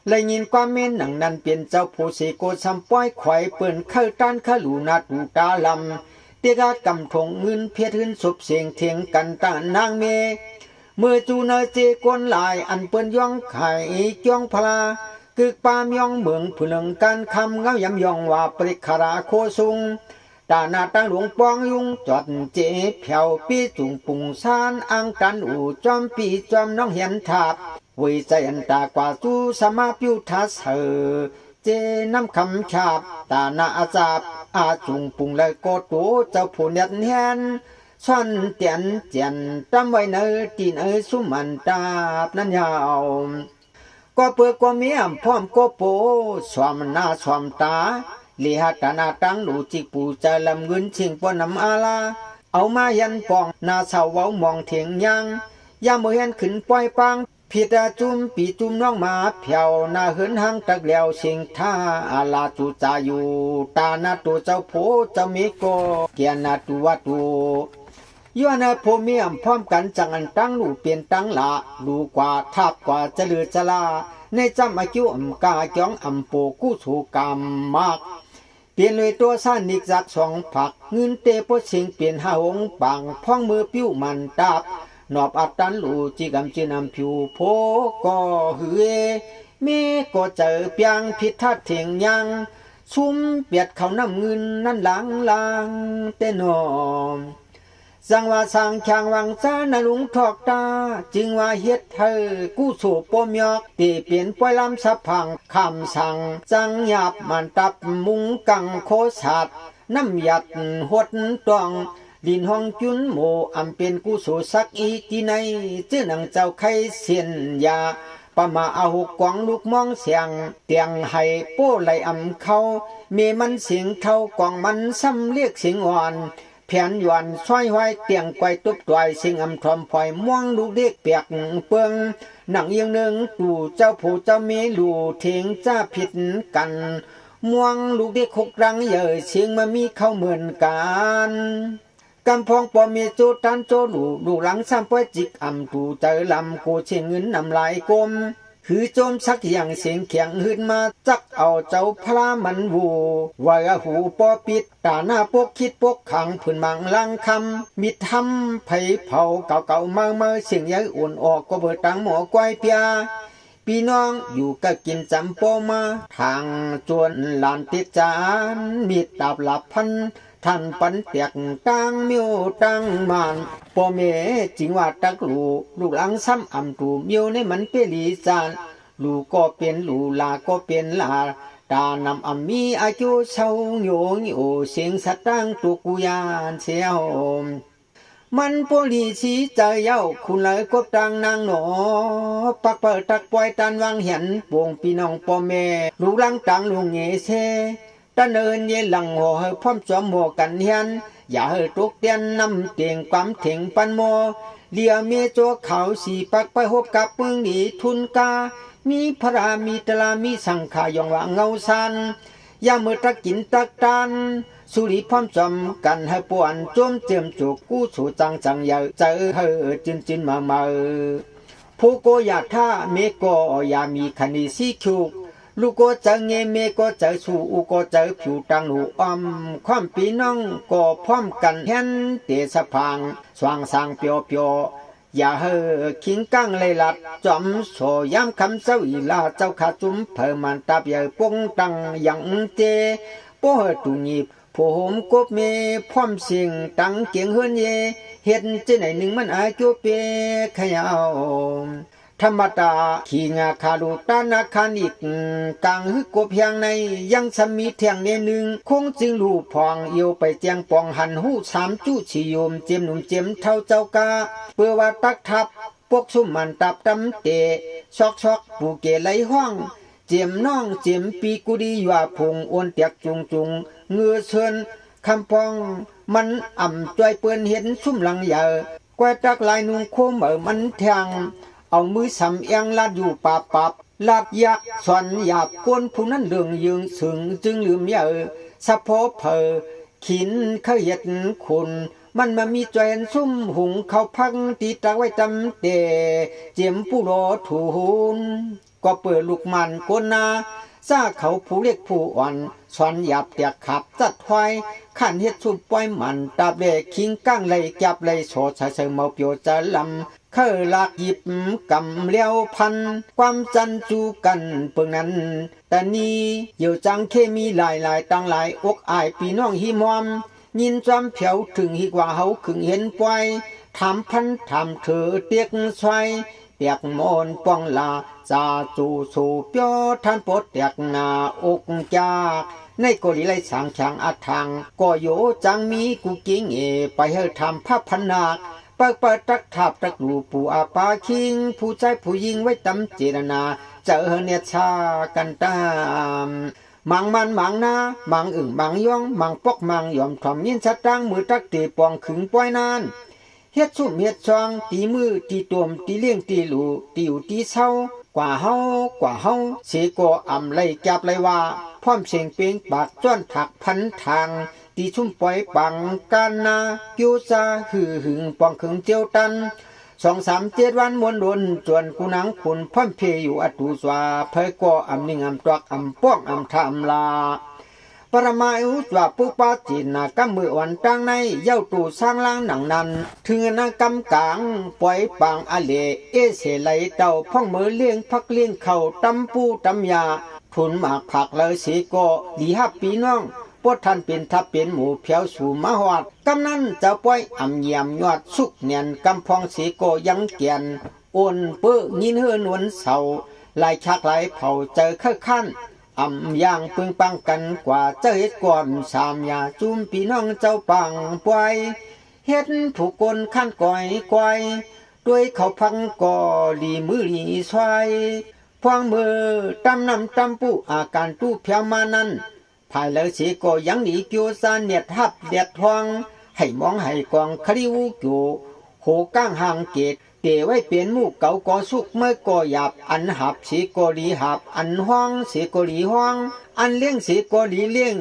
เลยยินความเม่นหนังนั้นเปลี่ยนเจ้าผู้เสโกซ้ำป้อยไข่เปิ่นเข้าต้านข้าหลูนาตูตาลำเตียกากำทงเงินเพียรขึ้นศพเสียงเทียงกันตานางเมเมื่อจูเนเจกวนลายอันเปิ้นย่องไข่จ้องพลากึกปามย่องเมืองผู้หนึ่งการคำเงายำย่องว่าปริคาราโคสุงตาหน้าตั้งหลวงปองยุงจอดเจเพียวปีจุงปุงซานอังกันอู่จอมปีจอมน้องเห็นทาบวิใจอันตากว่าจูสมาปิวทัสเจน้ำคำฉาบตาหน้าอาจาบอาจุงปุงเลยโกโตเจ้าผู้เน็ตเห็นซ่อนเตียนเจียนตำไว้เนอตีนสุมันตาบนั้นยาวก็เปิดก็มีพร้อมก็โปสวมหน้าสวมตาลีหัตนาตั้งหลูจิกปูจะลำเงินชิงปนำอาลาเอามายันปองนาเสาเว้ามองเถียงยังยามเมื่อเห็นขึ้นปล่อยปังพิดาจุมปีจุมน้องมาเพียวนาเหินหางตะเกลียวเสียงท่าอาลาจูจาอยู่ตานาตัวเจ้าโผเจ้ามีโกเกียนาตัววัตูย้อนโพเมียมพร้อมกันจังอันตั้งหลูเปลี่ยนตั้งละดูกว่าทับกว่าจะเลือจะลาในจำอาคิวอำกาจ้องอำโปกู้ถูกกรรมมากเปลี่ยนเลยตัวสั้นนิกจากสองผักเงินเตปเสียงเปลี่ยนหาหงปังพ้องมือปิ้วมันตาบนอบอัดตันหลูจิกำจีนำผิวโพก็หือเมก็เจอเปียงพิทัดเถียงยังซุ่มเปียดเขาน้ำเงินนั่นหลังเต้นอมสังว่าสังช่างวังซานาลุงทอกตาจึงว่าเฮ็ดเธอกู้สู่ปมยอกตีเปลี่ยนป่วยลำสะพังคำสั่งจังหยาบมันตับมุงกังโคสัดน้ำหยัดหดตองดินห้องจุนโมอำเป็นกู้สู่สักอีกีในจื้อหนังเจ้าไข่เสียนยาปะมาเอาหุกกวางลูกมองเสียงเตียงให้โป้ไหลอำเขาเมมันเสียงเท่ากองมันซ้ำเรียกเสียงอ่อนแผนหย่อนซ้อยไว้เตียงไกวตุบตวยสิงอำทอมพลอยม่วงลูกเด็กเปียกเปิงหนังยังหนึ่งตู่เจ้าผู้เจ้าเมลูเทียงจ้าผิดกันม่วงลูกเด็กหกรังเยอะเสียงมามีเข้าเหมือนกันกำพองปอมีโจตันโจลูหลังซ้ำป่วยจิกอำตู่เจอลำโกเชียงเงินนำลายกลมห คือโจมสักอย่างเสียงเขียงหืนมาจักเอาเจ้าพระมันวูไว้หูปอปิดตาหน้าปกคิดปกขังผืนมังลังคำมิดทำไผเผาเก่าๆเมื่อเสียงยัยอุ่นออกก็เบิดตังหมอกวยเปียพี่น้องอยู่ก็กินจำโปมาทางจวนลานติดจานมีดาบหลับพันท่านปันเปียกตั้งมิวตั้งมันปอเมจิงว่าตักลูกหลังซ้ำอ่ำตูมิวในมันเปรีจานลูกก็เป็นลูลาก็เป็นลาตานำอ่ำมีอายุเศร้าโยงโอเสียงสตังตุกุยานเสียวมันปลีสีใจเย้าคุณเลยกบตังนางหนอปักเปิดตักปล่อยตันวางเห็นปวงพี่น้องปอเมลูกหลังตังลุงเงเซตะเนินเยหลังหัวพร้อมจอมหัวกันเฮียนอย่าเฮตุกเตียนนำเตียงความเถ่งปันโมเลียเมโจเขาสีปักไปหบกับเมืองนีทุนกามีพระมีตลามีสังขายองว่าเงาสันยาเมื่อตะกินตะตันสุริพร้อมจอมกันให้ป่วนจมเจียมจุกกู้สู่จังเยอะเจอเฮจินมาผู้โกอยากท่าเมโกอยามีคณีสีคิวลูกก็เจอเงเมก็เจอสู่อุก็เจอผิวตังหนูความปีน้องก็พร้อมกันเห็นเตสะพังสว่างสางเปียวอย่าเฮคิงกังเลยลัดจอมโสยามคำเจ้าอีลาเจ้าขาจุ้มเพิ่มมันตาเปียปงตังยังเจโปเฮตุนีผู้หมกบเมพร้อมสิ่งตังเกียงเฮือนเยเห็นเจไหนหนึ่งมันอาจุเปขยาวธรรมตาขีงาคาลูตานาคานิกกลางฮึกกบเพียงในยังสมีเทียงเนนึงคงจึงลูพองเอียวไปเจียงปองหันหูสามจุชิโยมเจียมหนุ่มเจียมเท่าเจ้ากาเพื่อว่าตักทับปกสุ่มมันตับตำเตะชอกปูเกไหลห้องเจียมน้องเจียมปีกุดีว่าพงอ้วนเตียกจุงเงือเชิญคำพองมันอ่ำจอยเปื้อนเห็นซุ่มหลังใหญ่กวยตักลายนุ่งโคมมันแทงเอามือสำเอียงลาดอยู่ปับลาดยักสอนหยาบกวนผู้นั้นเรื่องยืงสึงจึงลืมเยอะสะโพเพอขินเขาเห็ดคุณมันมามีจอยซุ่มหุงเขาพังตีตะไว้จำเตเจียมผู้รอถูนก็เปิดลูกมันกนนาซาเขาผู้เล็กผู้อ่อนสอนหยาบเตียกขับจัดไฟขันเฮ็ดซุ่มปล่อยมันตาเบกคิงก้างเลยจับเลยโสดใส่เสเมาเปียวจะลำเคยลากหยิบกำเลี้ยวพันความจันจูกันเปิงนั้นแต่นี้เหี่ยวจังเคมีหลายตั้งหลายอกอายปีน้องหิมอมยินจอมเผียวถึงหิกว่าเฮาขึงเห็นปล่อยทำพันทำเธอเตียกซอยเปียกมอนป้องลาจาจูสูเปียวท่านปดเตียกนาอกจากในกอดีไลสางช่างอัดทางก็โยจังมีกูกิ้งไปเฮทำภาพพันนาเปิดตักทับตักลูปูอาปาคิงผู้ใจผู้ยิงไว้ตำเจรนาเจอเนียชากันตามมังมันมังนามังอึ่งมังย่องมังปอกมังยอมทอมยินชัดตั้งมือตักตีปองขึงป้อยนานเฮ็ดสุ่มเฮ็ดซองตีมือตีตวมตีเลี้ยงตีหลูตีอยู่ตีเศร้ากว่าเฮเสกอำไลจับไลว่าพร้อมเสียงเปียงปากจ้อนถักพันทางตีชุ่มปล่อยปังกันนากิวซาหือหึงปองขึงเจียวตัน2-3-7 วันมวนดนจวนกูนังคุณพ่อมเพอยู่อตุสวาเผยก่ออำนิ่งอำตอกอำป้องอำทำลาปรมาอุตวาปุปาจินากำมือวันตั้งในเย้าตู่สร้างล่างหนังนั้นถึงนากำกลางปล่อยปังอเลเอเสไหลเต่าพ่องมือเลี้ยงพักเลี้ยงเข่าตำปูตำยาทุนหมากผักเลยสีก่อดีฮับปีน้องพวกท่านเป็นทับเป็นหมูเพียวสู่มหอดกำนั้นจะปล่อยอ่ำเยี่ยมยอดสุกเนียนกำพองสีโกยังเกียนโอนเปื้อยินเฮือนวนเสาลายชักลายเผาเจอเข้าขั้นอ่ำย่างปึงปังกันกว่าเจ้าเฮ็ดก่อนสามยาจุ่มพี่น้องเจ้าปังปล่อยเฮ็ดถูกกลขั้นก่อยด้วยเขาพังก่อลีมือลีซอยพวงมือตำน้ำตำปูอาการตู้เพียวมานั้นภายเลยสีก็ยังหนีเกียวซาเนียดฮับเดียดทองให้มองให้กองคริวเกียวโหก้างห่างเกตเตไว้เปลี่ยนมูกเก่าก่อสุกเมื่อก่อหยาบอันหับสีก็ลีหับอันห้องสีก็ลีห้องอันเลี้ยงสีก็ลีเลี้ยง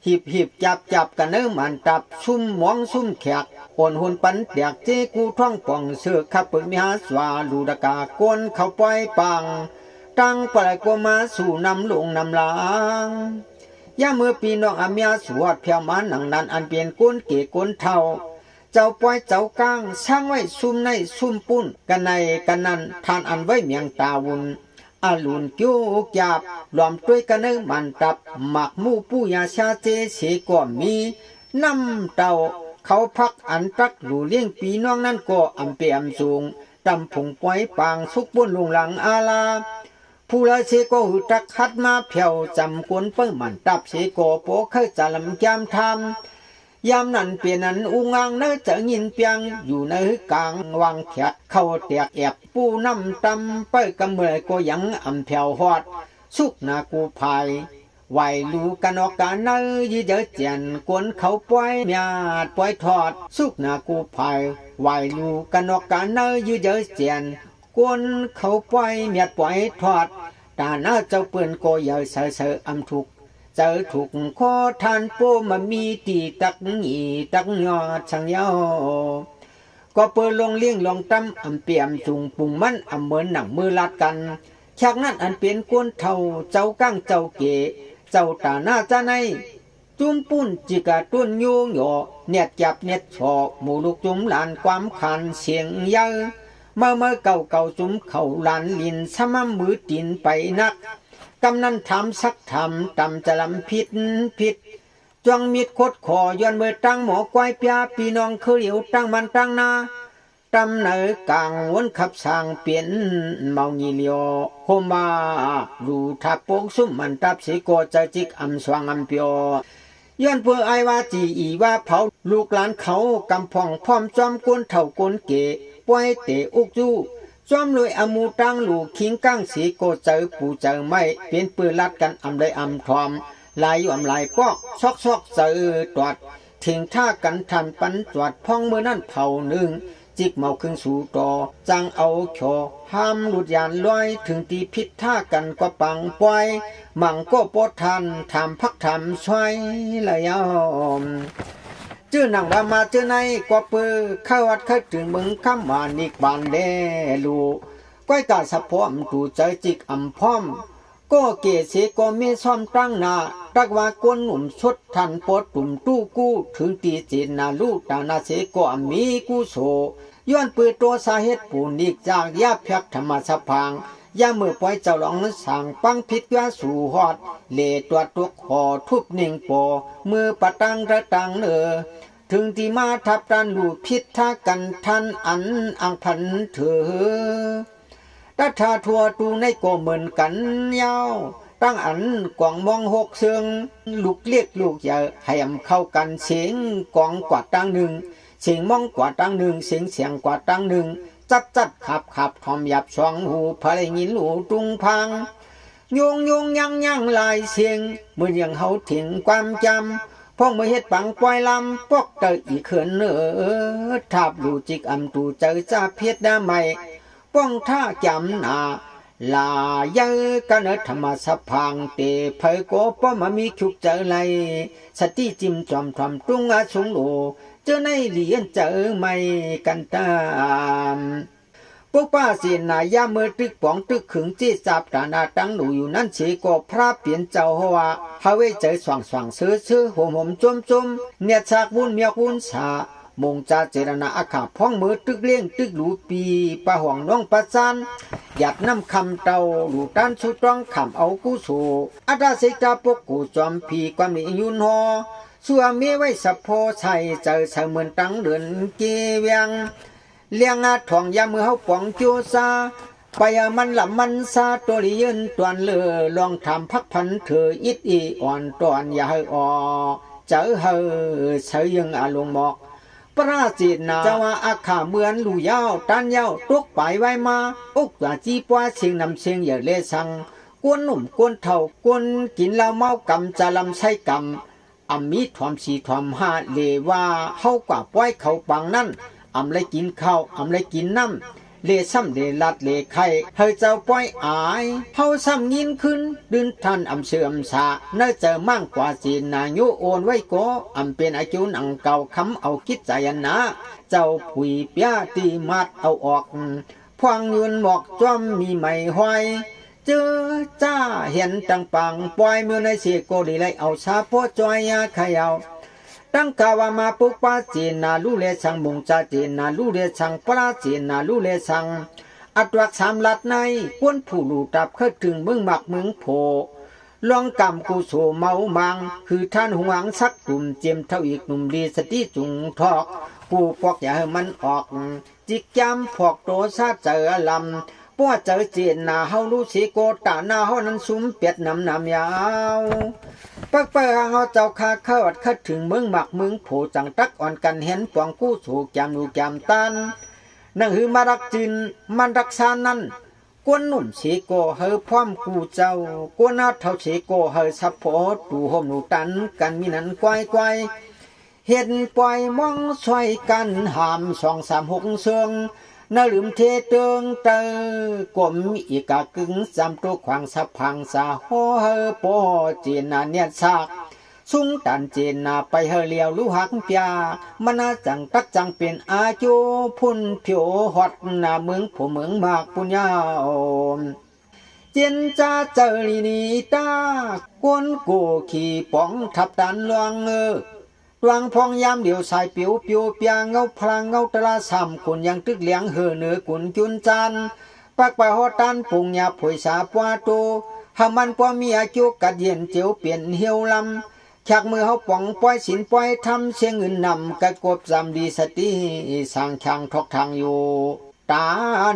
หิบจับกันเนื้อมันตับซุ่มมองซุ่มแขกโอนหุ่นปันเตียกเจกูท่องป่องเสือขับปึกมิหาสวาลูดกาโกนเข้าปล่อยปัง ตั้งปลายกมาสู่นำลงนำลางย่าเมื่อปีน้องอาเมียสวดเพียวมาหนังนั้นอันเปลี่ยนก้นเก๋ก้นเท่าเจ้าปล่อยเจ้ากลางสร้างไว้ซุ่มในซุ่มปุ้นกันในกันนั้นทานอันไว้เมียงตาวุนอาลุนกิ้วหยาบหลอมด้วยกันเนื้อมันตับหมักมูปูยาชาเจเสก่อมีน้ำเต่าเขาพักอันตักหลูเลี้ยงปีน้องนั้นก็อำเปียมสูงตำผงปล่อยปางสุกบนลงหลังอาลาผู้ละเสก็หือตักคัดมาเพียวจำกวนเปิ้งมันตับเสก็โปเคยจะลำยามทำยามนั้นเปลี่ยนนั้นอุงางเนื้อจะยินเปียงอยู่ในกลางวังแขกเข้าเตียกแอบปูน้ำตำเปิ้กำเมื่อก็ยังอำเพียวฮอดสุกนากูภายไหวลูกันออกกันเนื้อยืดเจียนกวนเขาปล่อยเมียดปล่อยทอดสุกนากูภายไหวลูกันออกกันเนื้อยืดเจียนกวนเขาปล่อยเมียดปล่อยทอดตาหน้าเจ้าเปื่อนก็เยอะเสออำทุกเจอถูกขอทานโปมามีตีตักหนีตักยอดช่างเยาก็เปิดลงเลี้ยงลงตั้มอำเปียมจุงปุ่งมันอำเหมือนหนังมือลัดกันฉากนั้นอันเป็นกวนเท่าเจ้าก้างเจ้าเก๋เจ้าตาหน้าจ้าในจุ้มปุ้นจิกาตุ้นโยงหยอเน็ดจับเน็ดชอหมูลูกจุ้มหลานความขันเสียงเยอะเมื่อเก่าจุ้มเข่าหลานลินสมัมมือตีนไปนักกำนั้นทำสักทำตำจะลำผิดจวงมิดคดคอย้อนเมื่อตั้งหมอกวายเปียปีน้องคือเหลียวตั้งมันตั้งนาตำเนอกลางวนขับสร้างเปลี่ยนเมางีเลียวโคมาดูทับโปงซุ่มมันตับสีโกจะจิกอำสว่างอำเปียวย้อนเพื่อไอว่าจีอีว่าเผาลูกหลานเขากำพองพร้อมจอมกวนเท่ากวนเก๋ปล่อยเตะอุกจูจอมเลยอมูตังลูกคิงก้างสีโกเจอปูเจอไม่เป็นปืนลัดกันอำได้อำทอมลายอยู่อำลายปอกซอกเจอตรวจทิ้งท่ากันทันปันตรวจพ้องมือนั่นเผาหนึ่งจิกเมาครึ่งสู่ต่อจังเอาโฉห้ามหลุดยานลอยถึงตีพิษท่ากันก็ปังปล่อยมั่งก็ปดทันทำพักทำช่วยเลยยอมชื่อหนังรามาชื่อในกว่าปือเข้าวัดเข้าถึงมึงข้ามมานิกบานเดลูก้อยตาสะพอมตูใจจิกอำพร้อมก็เกศก็มีซ่อมตั้งนาตักว่ากวนหนุ่มชุดทันปดตุ่มตู้กู้ถึงตีจีนนาลูกตานาเสก็มีกู้โซย้อนปือตัวสาเหตุปูนิกจากยาเพียกธรรมสพังย่ามือปล่อยเจ้าหลองสั่งปังพิษยาสู่หอดเลตัวตุกหอทุบหนึ่งปอมือปะตังระตังถึงที่มาทับตันลูพิษท่ากันทันอังพันเถอตัทาทัวตูในโกเหมือนกันยาวตั้งกว่างมองหกเสืองลูกเรียกลูกใหญ่ให้อำเข้ากันเสียงกองกว่าตั้งหนึ่งเสียงมองกว่าตั้งหนึ่งเสียงกว่าตั้งหนึ่งจัดขับทอมหยับสองหูพะเลยยินหูตุงพังโยงยังลายเสียงเมื่อยังเฮาถึงความจำพ่องเมื่อเฮ็ดปังปล่อยลำปอกเตยอีเขินทับลูจิกอำตูเจอจ่าเพชรดาไม่ป้องท่าจำนาลาเยอะกันธรรมสพังเตเผยโกป้อมามีฉุกเจอไรสติจิมจอมทอมตุงอาสุงโลเจอในเหรียญเจอไม่กันตามพวกป้าเสียนายาเมื่อตึกป๋องตึกขึงจี้จับตานาตั้งหนูอยู่นั่นเฉก็พระเปลี่ยนเจ้าหัวฮาเวเจอสว่างซื้อหอมจุ่มเนียดฉากวุ่นเมียวุ่นสามงจาเจรณาอาขาพ้องมือตึกเลี้ยงตึกหลูปีปะห่วงน้องประจันหยัดน้ำคำเตาหลูต้านชุดต้องขำเอากู้สูอาดาเสกาปกกูจอมพีความมียุนหอสัวเมียไว้สะโพชัยเจอเสมือนตั้งเดือนเกียงเลี้ยงอาทองยามือเฮาป่องจูซาไปมันหลับมันซาตัวลียืนตวนเลือลองทำพักพันเธออิดอีอ่อนตอนอย่าให้อ่อเจอเฮอเสยยังอาลงหมอกพระจิตนาเจ้าว่าอาขาเหมือนลู่ยาวตันยาวตุกไปไว้มาอุกว่าจีป้าเสียงนำเสียงอย่าเลสังกวนหนุ่มกวนเท่ากวนกินเหล้าเมากำจะลำไส้กำมีทอมสีทอมหาเลว่าเฮากว่าป้อยเขาปังนั่นเลยกินข้าวเลยกินน้ำเลซ้ำเลลัดเลไข่เฮเจ้าป้อยอายเฮาซ้ำยินขึ้นดึนทันเสื่อมสาเนื้อเจอมั่งกว่าจีนนายุโอนไว้ก็เป็นอายุนังเก่าคำเอาคิดใจนะเจ้าผุยเปียตีมัดเอาออกพวงยืนหมอกจ้อมมีไม่ห้อย เจอจ้าเห็นตังปังปล่อยมือในเสียโกดีเลยเอาชาโพจอยยาขยาวตั้งกาวามาปุกป้าจีนาลูเลชังมุงจาจีนาลูเลชังปลาจีนาลูเลชังอัตวักสามลัดในกวนผู้ลูตับเข้าถึงมึงหมักมึงโผลองกำกูโสเมามังคือท่านหวงสักกลุ่มเจียมเท่าอีกหนุ่มดีสติจุงทอกกูปอกอย่าให้มันออกจิกจำพอกโตซาเจอลำป้วเจอเจียนนาเฮาลูสีโกตาหน้าเฮานั้นซุ้มเปียดน้ำยาวปักเปอเฮาเจ้าคาเข้าวัดเข้าถึงมึงหมักมึงโผจังตักอ่อนกันเห็นปองกู้สู่แกมดูแกมตันนั่งหือมารักจินมันรักษานั้นกวนหนุ่มสีโกเฮอพร้อมกูเจ้ากวนนาเท่าสีโกเฮอซับโพตูห่มหนูตันกันมีนั้นไกวเห็นปล่อยมองสวยกันหาม2-3-6เสืองน่าลืมเทเตืองเตอกลมอีกากึ่งจำตัวขวางสะพังสาโฮเฮอโปจีนาเนียซากสุงตันเจนนาไปเฮเลียวลูหักเปียมันนาจังตักจังเป็นอาจูพุ่นผิวหอดนาเมืองผู้เมืองมากปุญญาเจนจ้าเจอลีนีตากวนกูขี่ป้องทับตันลวงวางพองยามเดียวสายปิวเปียเงาพลางเงาตะลาซ้ำคนยังตึกเลี้ยงเหือเหนือกุนจุนจันปักปะหอตันปุงยาผุยสาปวาโตหามันปอมีอาจุกัดเย็นเจียวเปลี่ยนเหี่ยวลำชักมือเขาป่องปล่อยสินปล่อยทำเสียงเงินนำกระกบจำดีสติสร้างช่างทอกทางอยู่ตา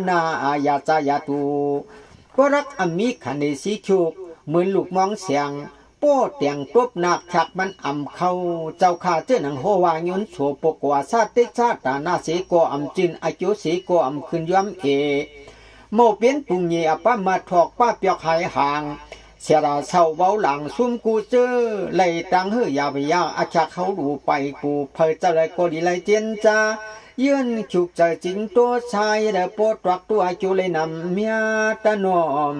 หน้าอาญาจายาตูก็รักอมีขันในสีชุกเหมือนลูกมองเสียงโป้เตียงตบหนักชักมันเข้าเจ้าข้าเจ้าหนังโฮวายุนโฉปกว่าซาติชาตาหน้าสีโกจินอายุสีโกขึ้นย้อมโมเปียนปุงเยอป้ามาถอกป้าเปียกหายห่างเสียราเศร้าเว้าหลังซุ่มกูเจอไล่ตังเฮือยาไปยาอาชักเขาดูไปกูเพยจะเลยก็ดีไล่เจนจ้ายื่นฉุกใจจริงตัวชายเดโปตรักตัวจูเลยนำเมียตะนอม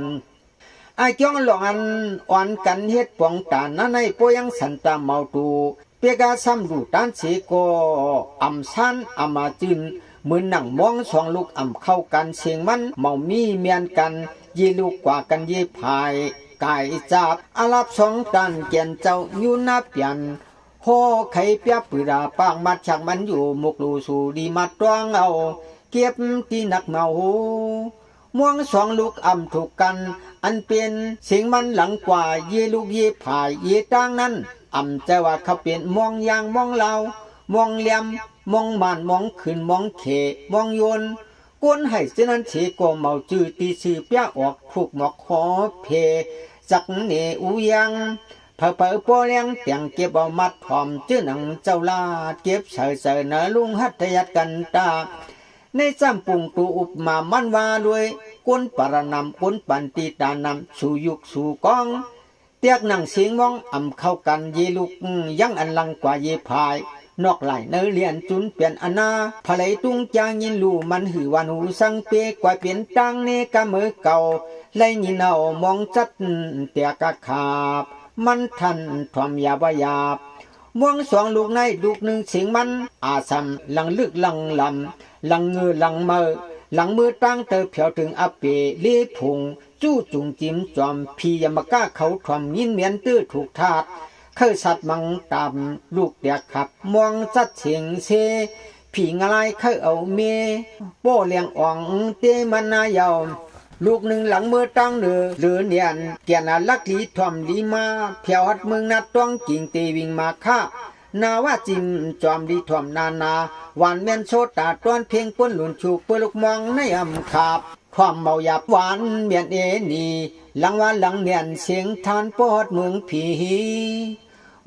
ไอ้จ้องหลอนอ่อนกันเฮ็ดป่องตานั่นในปยังสันตาเมาตูเปียกาซ้ำดูตันสีโกซันมาจินเหมือนหนังมองสองลูกเข้ากันเสียงมันเมามีเมียนกันยีลูกกว่ากันยีพายกายจับอาลับสองตันเกียนเจ้าอยู่นับยันโฮไข่เปียปืราปางมัดฉักมันอยู่มุกลูสู่ดีมัดตวงเอาเก็บที่นักเมาม่วงสองลูกถูกกันอันเป็นเสียงมันหลังกว่าเยลูกเยผายเยตั้งนั้นจะว่าเขาเปลี่ยนมองยางมองเหลามองเหลี่ยมมองมันมองขึ้นมองเขมองโยนกวนให้เจนั้นเฉโกเมาจื้อตีสื่อเปียออกถูกหมอกขอเพจักเนอุยังเผอโปเลี้ยงเตียงเก็บเอามัดหอมจื้อหนังเจ้าลาเก็บเสยนะลุงหัตยัดกันตาในจำปุงตูอุปมามันว่าด้วยกวนปรนำกวนปันติตานำสู่ยุกสู่กองเตียกหนังเสียงมองเข้ากันเยลุกยังอันลังกว่าเยพายนอกไหลเนเลียนจุนเปลี่ยนอนาภะไหลตุงจางยินลูมันหือวานูสังเปกว่าเปลี่ยนตังเนกะเมือเก่าไลยินเอามองจัดเตียกะขาบมันทันทอมยาบยาบม่วงสองลูกในลูกหนึ่งเสียงมันอาซัมลังลึกลังลำลังเงือลังเมอหลังมือตั้งเตอเพียวถึงอเปเลี้พุงจู้จุงจิ้มจอมพียมก้าเขาทอมยินเมียนตื้อถูกทาดเคยสัตว์มังตามลูกเดียขับมองจัดเสียงเซผีงอะไรเคยเอาเมโป้เลี้ยงอ่องเตมันนายาวลูกหนึ่งหลังมือตั้งหรือเนียนเกียนาลักลีทอมลีมาเพียวหัดมึงนัดต้องกิ่งตีวิ่งมาฆ่านาว่าจิมจอมดีทอมนาวันเมียนโซตาต้อนเพียงป้นหลุนชูเพื่อลูกมองในขาบความเมาหยาบหวานเมียนนีหลังว่าหลังเนียนเสียงทานปอดเมืองผี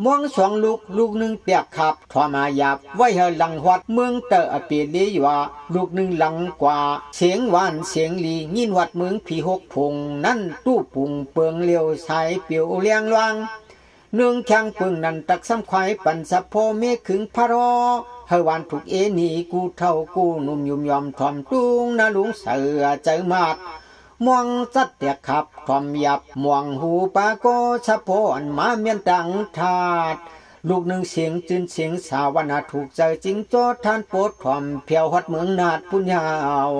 มองสองลูกหนึ่งเปียกขับทอมาหยาบไว้เฮหลังวัดเมืองเตอเปียลีว่าลูกหนึ่งหลังกว่าเสียงหวานเสียงลียินวัดเมืองผีหกพงนั่นตู้ปุ่งเปิงเลียวสายเปียวเลียงลวงเนื่องช่างปึงนันตักซ้ำควายปั่นสะโพเมฆขึงพระรอเฮวันถูกนีกูเท่ากูนุ่มยุ่มยอมทอมตุงนาลุงเสือใจมาดมวงจัดเตียขับทอมยับมวงหูปาโกสะโพอันมาเมียนตังทาดลูกหนึ่งเสียงจืนเสียงสาวนาถูกใจจริงโจทานโปดทอมเพียวหัดเมืองนาดปุญญาว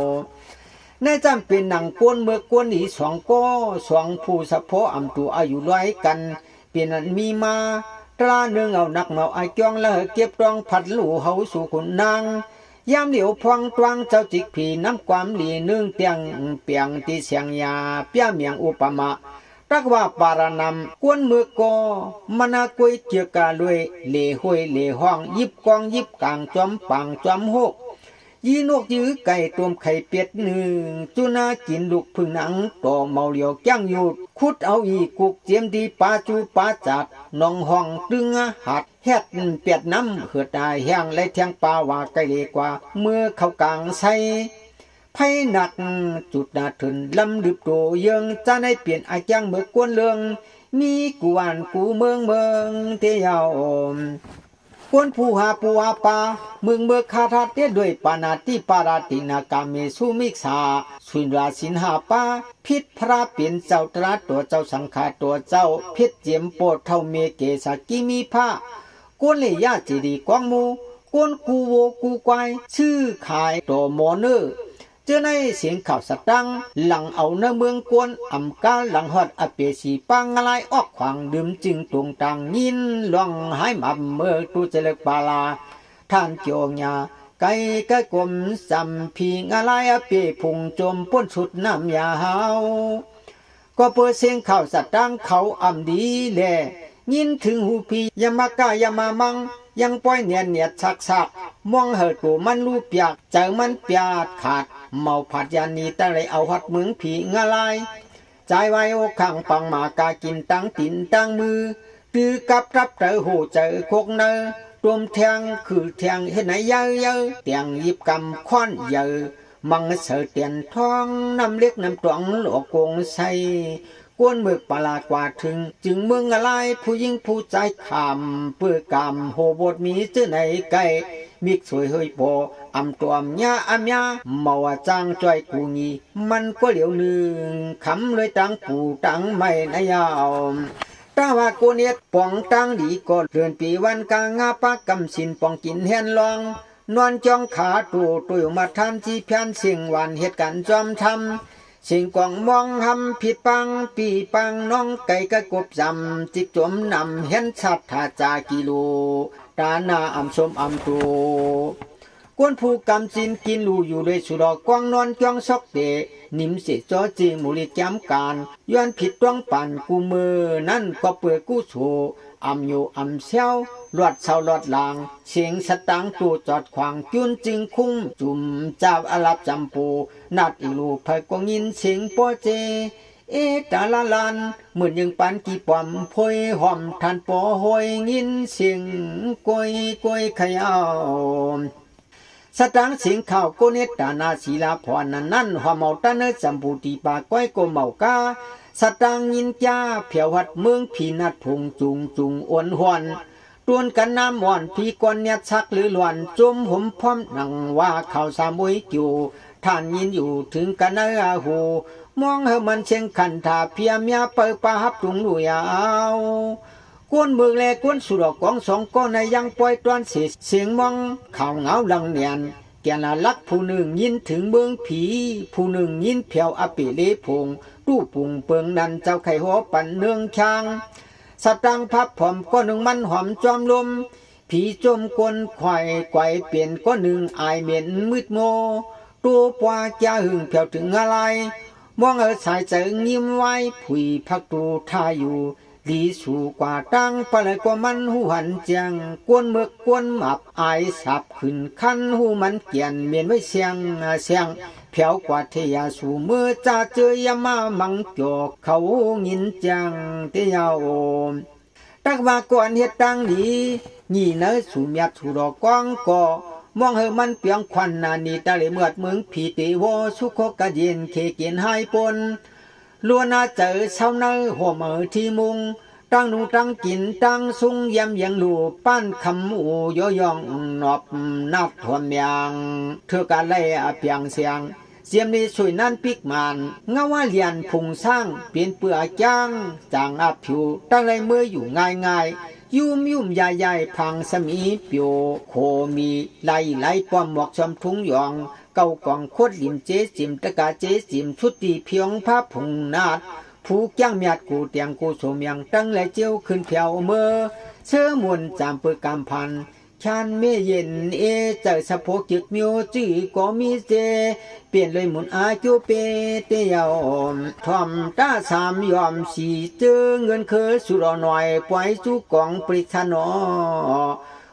ในจำเป็นหนังกวนเมื่อกวนอีสองก็สองผู้สะโพอำตัวอายุร้อยกันเปลี่ยนอันมีมาตราเนืองเอานักเมาไอจองแล้วเก็บรองผัดลู่เฮาสู่คุณนางยามเหลียวพวงตวงเจ้าจิกผีน้ำความหลีนึ่งเตียงเปียงตีเสียงยาเปียเมียงอุปมารักว่าปารานำกวนเมื่อก็มนากวยเจียกาลวยเหล่ห้วยเหล่ห้องยิบกองยิบกลางจอมปังจอมหกยีนกยื้อไก่ต้มไข่เป็ดหนึ่งจุนากินลูกพึ่งหนังต่อเมาเหลียวแก้งหยุดคุดเอาอีกุกเจียมดีปลาจูปลาจัดน้องห้องตึงหัดเฮ็ดเปียดน้ำเหือดได้แห้งและเทียงปลาว่าไกลเลกว่าเมื่อเขากลางใส่ไพ่หนักจุดนาถึนลำดึบโตยังจะได้เปลี่ยนอาจังเมื่อกวนเรืองมีกูอ่านกูเมืองเที่ยวกวนผู้หาปูหาปาเมืองเมื่อคาทัดเตี้ยด้วยปานาติปาราตินากาเมสุมิกษาสุนราสินหาปาพิษพระเปลี่ยนเจ้าตราตัวเจ้าสังขารตัวเจ้าพิษเจียมโปดเท่าเมเกสากิมีผ้ากวนเลยยาจีดีกวางมูกวนกูโวกูควายชื่อขายตัวโมเนอร์เจอในเสียงข่าวสตังหลังเอาเนื้อเมืองกวนอำกาหลังฮอดอเปสีปังอะไรออกขวางดื่มจึงตรงตังยินลองหายมาเมื่อตูเจริญปาลาท่านเจียงยาไก่กะกลมสัมพีงอะไรอเปพุงจมป้นสุดน้ำยาเฮาก็เปิดเสียงข่าวสตังเขาอำดีแลยินถึงหูพียามากายามามังยังป้อยเนียนเนียดสักมองเหิดกูมันรูปเปียกเจอมันเปียดขาดเมาผัดยานีตะเลยเอาหัดเมืองผีงาลายใจไว้โอขังปังมากากินตั้งตินตั้งมือตือกับรับเจอหูเจอโคกเนอรวมแทงคือแทงเห็นไหนเยอะเตียงยิบกำควันเยอะมังเสือเตียนทองน้ำเล็กน้ำตวงหลวกงใส่กวนเมือกประหลาดกว่าถึงจึงเมืองอะไรผู้ยิ่งผู้ใจขำเพื่อกำโหบทมีเจ้าไหนไก่มิกสวยเฮยโปอำตัวมยาอำยาเมาจางจ้อยกูงีมันก็เหลียวหนึ่งขำเลยตังปูตังไม่นายาวตาว่าโกเนียดปองตังดีก็เดือนปีวันกางาปากกำสินปองกินเฮียนลองนอนจ้องขาตัวมาทานที่เพียนเสียงหวานเหตุการณ์จอมทำสิ่งกองมองหำผิดปังปีปังน้องไก่กะกบจำจิกจมนำเห็นชัดทาจากิโลตาหน้าอำสมอำตูกวนผู้กำจินกินลูอยู่ด้วยสุดอกกวางนอนจ้องซอกเตะนิมเสจอจีมุลิแก้มการย้อนผิดต้องปั่นกูมือนั่นก็เปื่อกู้โฉอำอยู่อำเซวหลอดเสาหลอดลางเสียงสตังตูจอดขวางจุนจึงคุ้มจุ่มเจ้าอาลับจำปูนัดอีลูกไผกงยินเสียงป้อเจตาลาลันเหมือนยังปันกี่ปอมพอยหอมทันปอหอยยินเสียงกวยขยาวสตังเสียงข่าวโกเนตานาศิลาพรนั่นหัวเมาตาเนจัมปูตีปาก้อยโกเมากาสตังยินจ้าเผียวหัดเมืองพีนัดพงจุงอ้วนหวนตวนกันน้ำหวานพีกวนเนียชักหรือหลวนจมห่มพร้อมนังว่าข่าวสามุยอยู่ท่านยินอยู่ถึงกันอาหูมองเฮมันเชียงขันถาเพียมยาเปิดปาฮับตุงลุยเอากวนเมืองแลกวนสุดอกองสองก้อนในยังปล่อยตอนเสียงมองข่าวเหงาลังเนียนแกน่ารักผู้หนึ่งยินถึงเมืองผีผู้หนึ่งยินเพียวอปิเลพงตู้ปุงเปิงนันเจ้าไข่หัวปั่นเนืองช้างสตังพับผอมก็หนึ่งมันหอมจอมลมผีจมกวนควายไกวเปลี่ยนก็หนึ่งอายเหม็นมืดโมตัวปวาจ้าหึงเพียวถึงอะไรมองสายเจิงยิ้มไว้ผุยพักตูทาอยู่ดีสู่กว่าตั้งปะเลยกว่ามันหูหันเจียงกวนเมือกกวนหมับอายสับขึ้นคันหูมันเกียนเมียนไว้เสียงเพียวกว่าเทียสู่เมื่อจ่าเจอยามามังจอกเขายินจังเตียวตักว่าก่อนเฮ็ดตังดีนี่เนอสู่เมียสู่ดอกกองก่อมองเฮมันเปียงควันนานีตะเลยเมื่อเมืองผีติวสุโคกะเย็นเคเกียนหายปนล้วนเจอเช้าเนอหัวมือที่มุงตั้งนุ่งตั้งกินตั้งสุงยำยังลูปั้นคำอูย่องนอบนัดทวมยังเธอกะเลยเปียงเสียงเสียมนี้สวยนั่นปิกมันเงาว่าเลียนพุงสร้างเปลี่ยนเปลือกจ้างจางอับผิวตั้งเลยเมื่ออยู่ง่ายยุ่มใหญ่พังสมีเปียวโคมีไหลป้อมหมวกชมทุ่งยอง เก่ากองโคตรลิมเจจิมตะกาเจจิมชุดตีเพียงพระผงนาดผู้จ้างเมียดกูเตียงกูสมยังตั้งและเจียวขึ้นเพียวเมื่อเชื่อมวนจามเปิดกำพันชันเมเย็นเอเจอสะโพกจึกมิวจื้อก็มีเจเปลี่ยนเลยหมุนอาจูเปเตียวทอมตาสามยอมสีเจอเงินเคยสุรหน่อยปล่อยสู้กองปริศนอ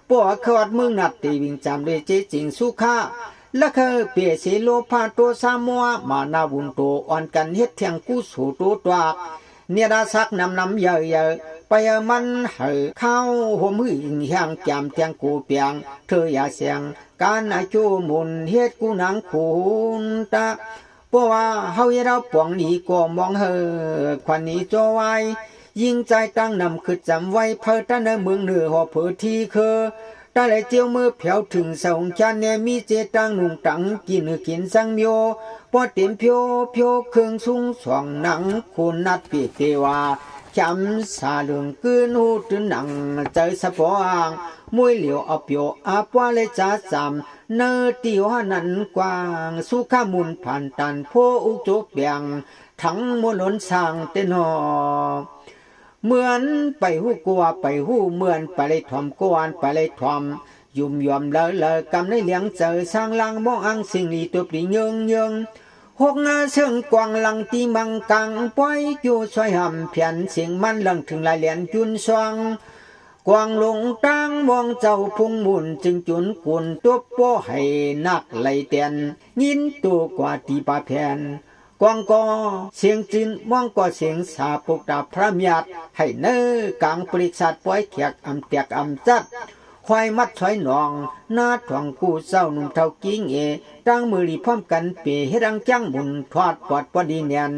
ปวดขวดมึงนัดตีวิ่งจำเลยเจจริงสุขาและเคยเปียเสโลพาตัวสามัวมานาบุญโตอ่อนกันเฮ็ดเทียงกู้สู่ตัวตวากเนราสักนำเยอะๆไปมันเหอเข้าหัวมือหิงจำเทียงกูเปียงเธออย่าเสียงการอาจูมุนเฮ็ดกูนังคูนตาเพราะว่าเฮาเราปวงนี้ก็มองเหอควันนี้จ่อไว้ยิ่งใจตั้งนำคือจำไว้เพื่อท่านเมืองเหนือหอเพื่อที่คือตาไหลเจียวมือเผียวถึงสองชันเนี่ยมีเจตังนุ่งตังกินสังเมียวพอเต็มเพียวเครื่องสูงสองหนังคุณนัดปีเตวาจำสาเลืองกืนหูตื่นหนังใจสะพองมวยเหลียวเอาเปียวอาปวาเลยจ้าจำเนื้อติวนันกว้างสุขามุนผ่านตันโพอุจบแบ่งทั้งมวลล้นสร้างเต้นหอเหมือนไปหูกลัวไปหูเหมือนไปเลยทอมกวนไปเลยทอมยุ่มยอมเลยกำในเลี้ยงเจอสร้างลังมองอังสิ่งนี้ตัวปรีเยิงหกนาเชิงกวางลังตีมังกังปล่อยอยู่ซอยหำเพียนเสียงมันลังถึงลายเหรียญจุนซองกวางลงตั้งมองเจ้าพุงมุนจึงจุนกุนตัวโป้ให้นักไหลเตียนยินตัวกว่าตีปาแผ่นกวางก็เสียงจินมองก็เสียงสาปุกดาพระมียดให้เนื้อกลางปริศาจปล่อยเขียกเตียกจัดควายมัดถอยหนองหน้าถ่วงกู้เศร้าหนุ่มเท่ากิ้งตั้งมือรีพร้อมกันเปีให้ดังจังบุญทอดปอดพอดีเนียน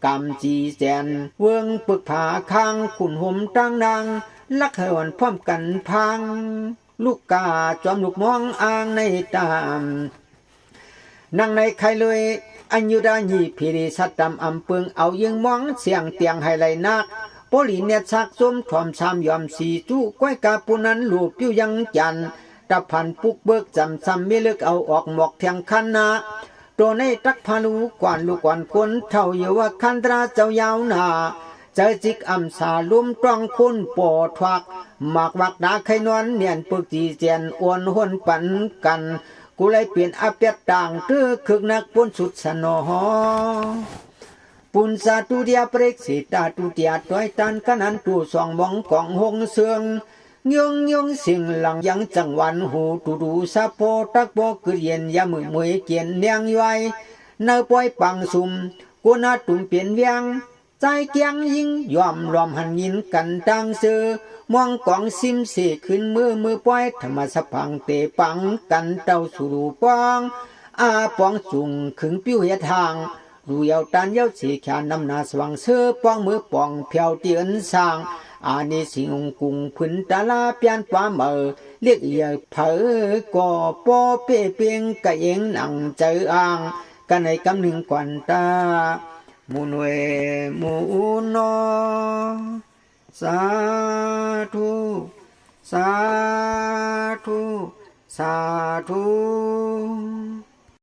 กำจีแจนเวืองปึกผาข้างขุนห่มตั้งนางลักเหินพร้อมกันพังลูกกาจอมลูกมองอ่างในตามนั่งในใครเลยอัญยุดาญีพิริสัตตำอำเปิงเอายิงมองเสียงเตียงให้ไหลนักปลีเนตซักส้มถอมชามยอมสีจู้ก้อยกาปุนันลูกผิวยังจันตะพันปุกเบิกจำซ้ำไม่เลิกเอาออกหมอกเทียงคันนาตัวในตักพาลูกวนลูกวนคนเท่าเยาวคันตราเจ้ายาวนาเจอจิกอำสาลุ่มตรองคุณปอดทวักหมากวักดาไข่นวลเนียนปึกจีเจียนอ้วนหุ่นปันกันกูเลยเปลี่ยนอาเปียต่างเตื้อคึกนักปุนสุดสนอปุนสาตุเดียเปรกสิตาตุเดียต้อยตันขนันตูสองมองกองหงเสืองยงสิ่งหลังยังจังวันหูตูดูซาโปตักโปกเรียนยามือมวยเกียนเนียงย้อยเนื้อปอยปังซุมกูนาตุ่มเปลี่ยนเวียงใจเกียงยิงยอมรอมหันยินกันดังเสือมองกองซิมเสขึ้นมือปอยธรรมสะพังเตปังกันเต้าสู่ปองอาปองจุงขึงปิ้วเหทางรูยาวตันยาวสีแขนนำนาสว่างเสือปองมือปองเพียวเตียนสร้างอานิสิงกุงพื้นตาลาเปียนปาเมอเรียกเอียเผอก่อปอเป้เปียงกะเองหนังเจออ่างกันในกำหนึ่งกวนตามุนเวมุนอสาธุสาธุสาธุ